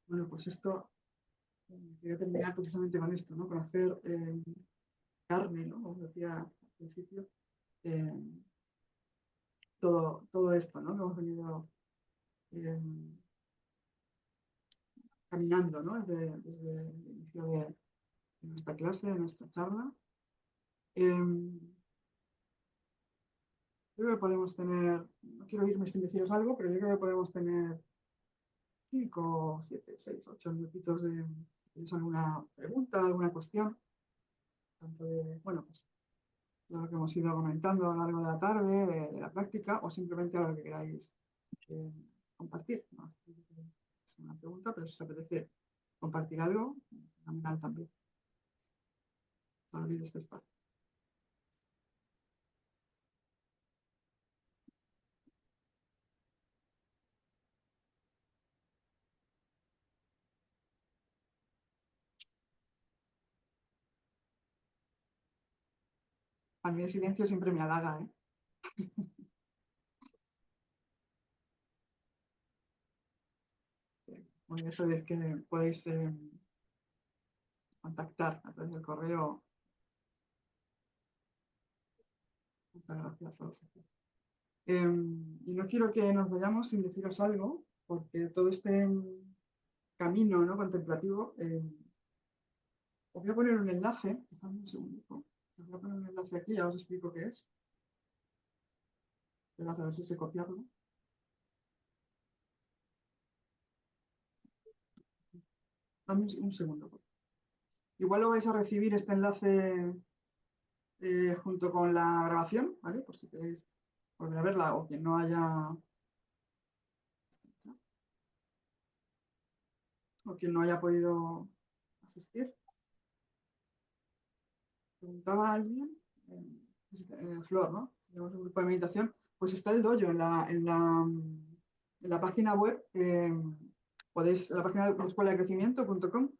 Bueno, pues esto, quería terminar precisamente con esto, ¿no? Con hacer carne, ¿no? Como decía al principio, eh, todo esto, ¿no? Que hemos venido eh, caminando, ¿no? Desde el inicio de nuestra clase, de nuestra charla. Eh, Creo que podemos tener, no quiero irme sin deciros algo, pero yo creo que podemos tener 5, 7, 6, 8 minutitos de, si tenéis alguna pregunta, alguna cuestión, tanto de, bueno, pues lo que hemos ido comentando a lo largo de la tarde, de la práctica, o simplemente a lo que queráis eh, compartir. No hace falta que sea una pregunta, pero si os apetece compartir algo, fenomenal también, para abrir este espacio. A mí el silencio siempre me halaga, ¿eh? Bueno, eso es que podéis contactar a través del correo. Muchas gracias a vosotros. Y no quiero que nos vayamos sin deciros algo, porque todo este camino, ¿no? Contemplativo, os voy a poner un enlace, dejadme un segundito, os voy a poner un enlace aquí, ya os explico qué es. Esperad a ver si sé copiarlo. Dame un segundo. Por favor. Igual lo vais a recibir este enlace junto con la grabación, ¿vale? Por si queréis volver a verla o quien no haya, o quien no haya podido asistir. Preguntaba a alguien, Flor, ¿no? Tenemos un grupo de meditación, pues está el dojo en la página web, podéis, en la página de escuela de crecimiento.com,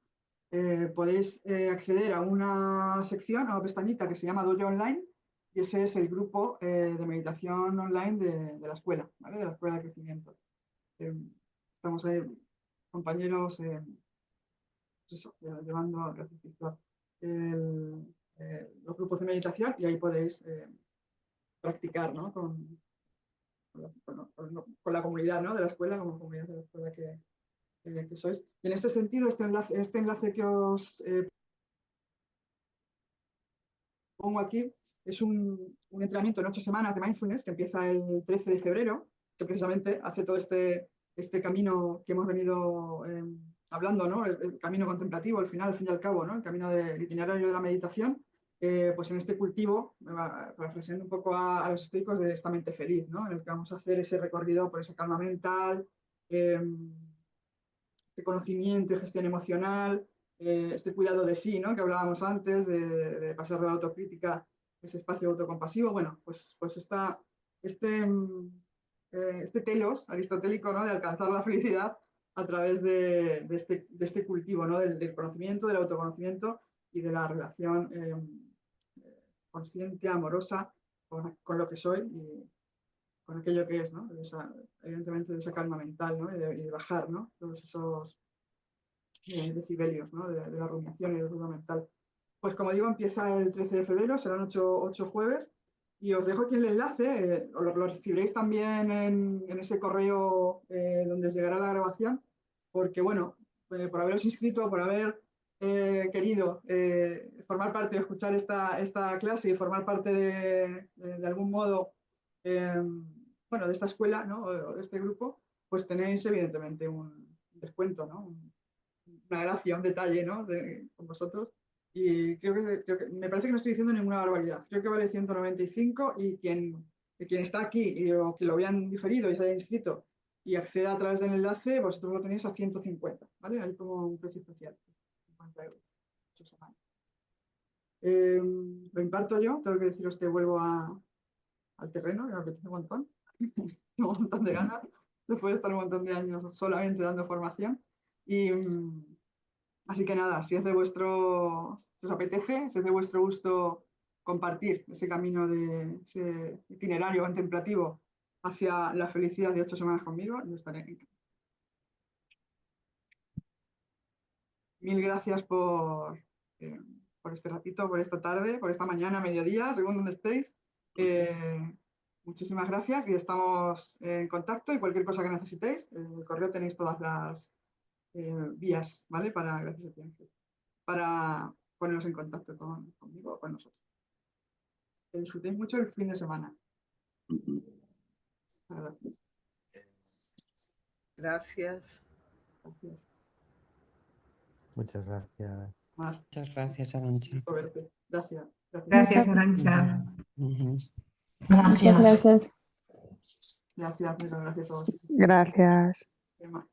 podéis acceder a una sección, a una pestañita que se llama Dojo Online, y ese es el grupo de meditación online de la escuela, ¿vale? De la escuela de crecimiento. Estamos ahí, compañeros, pues eso, llevando los grupos de meditación y ahí podéis practicar, ¿no? Con la comunidad, ¿no? De la escuela, como comunidad de la escuela que sois. Y en este sentido, este enlace que os pongo aquí es un entrenamiento en 8 semanas de mindfulness que empieza el 13 de febrero, que precisamente hace todo este camino que hemos venido hablando, ¿no? El camino contemplativo, al final, al fin y al cabo, ¿no? El camino del itinerario de la meditación. pues en este cultivo, parafraseando un poco a los estoicos, de esta mente feliz, ¿no? En el que vamos a hacer ese recorrido por esa calma mental, este conocimiento y gestión emocional, este cuidado de sí, ¿no? Que hablábamos antes, de pasar de la autocrítica, ese espacio autocompasivo. Bueno, pues este telos aristotélico, ¿no? De alcanzar la felicidad a través de este cultivo, ¿no? Del conocimiento, del autoconocimiento y de la relación consciente, amorosa con lo que soy y con aquello que es, ¿no? Evidentemente de esa calma mental, ¿no? Y de bajar, ¿no? Todos esos decibelios, ¿no? De la rumiación y del ruido mental. Pues como digo, empieza el 13 de febrero, serán 8 jueves, y os dejo aquí el enlace, lo recibiréis también en ese correo donde os llegará la grabación, porque bueno, por haberos inscrito, por haber querido formar parte o escuchar esta clase y formar parte de algún modo, bueno, de esta escuela, ¿no? O de este grupo, pues tenéis evidentemente un descuento, ¿no? Una gracia, un detalle, ¿no? Con vosotros. Y creo que me parece que no estoy diciendo ninguna barbaridad. Creo que vale 195 y quien está aquí o que lo habían diferido y se haya inscrito y acceda a través del enlace, vosotros lo tenéis a 150, ¿vale? Hay como un precio especial, 50 euros. Lo imparto yo, tengo que deciros que vuelvo al terreno, que me apetece un montón. Tengo un montón de ganas, después de estar un montón de años solamente dando formación. Y así que nada, si os apetece, si es de vuestro gusto compartir ese camino de ese itinerario contemplativo hacia la felicidad de 8 semanas conmigo, yo estaré encantada. Mil gracias por este ratito, por esta tarde, por esta mañana, mediodía, según donde estéis. Muchísimas gracias y estamos en contacto y cualquier cosa que necesitéis, en el correo tenéis todas las vías, ¿vale? Para ponernos en contacto conmigo o con nosotros. Que disfrutéis mucho el fin de semana. Gracias. Gracias. Gracias. Muchas gracias. Mar, Muchas gracias, Arantxa. gusto verte. Gracias. Gracias, Arantxa. Ujú. Muchas Gracias. gracias. Gracias, muchas gracias a vosotros. Gracias. Emma.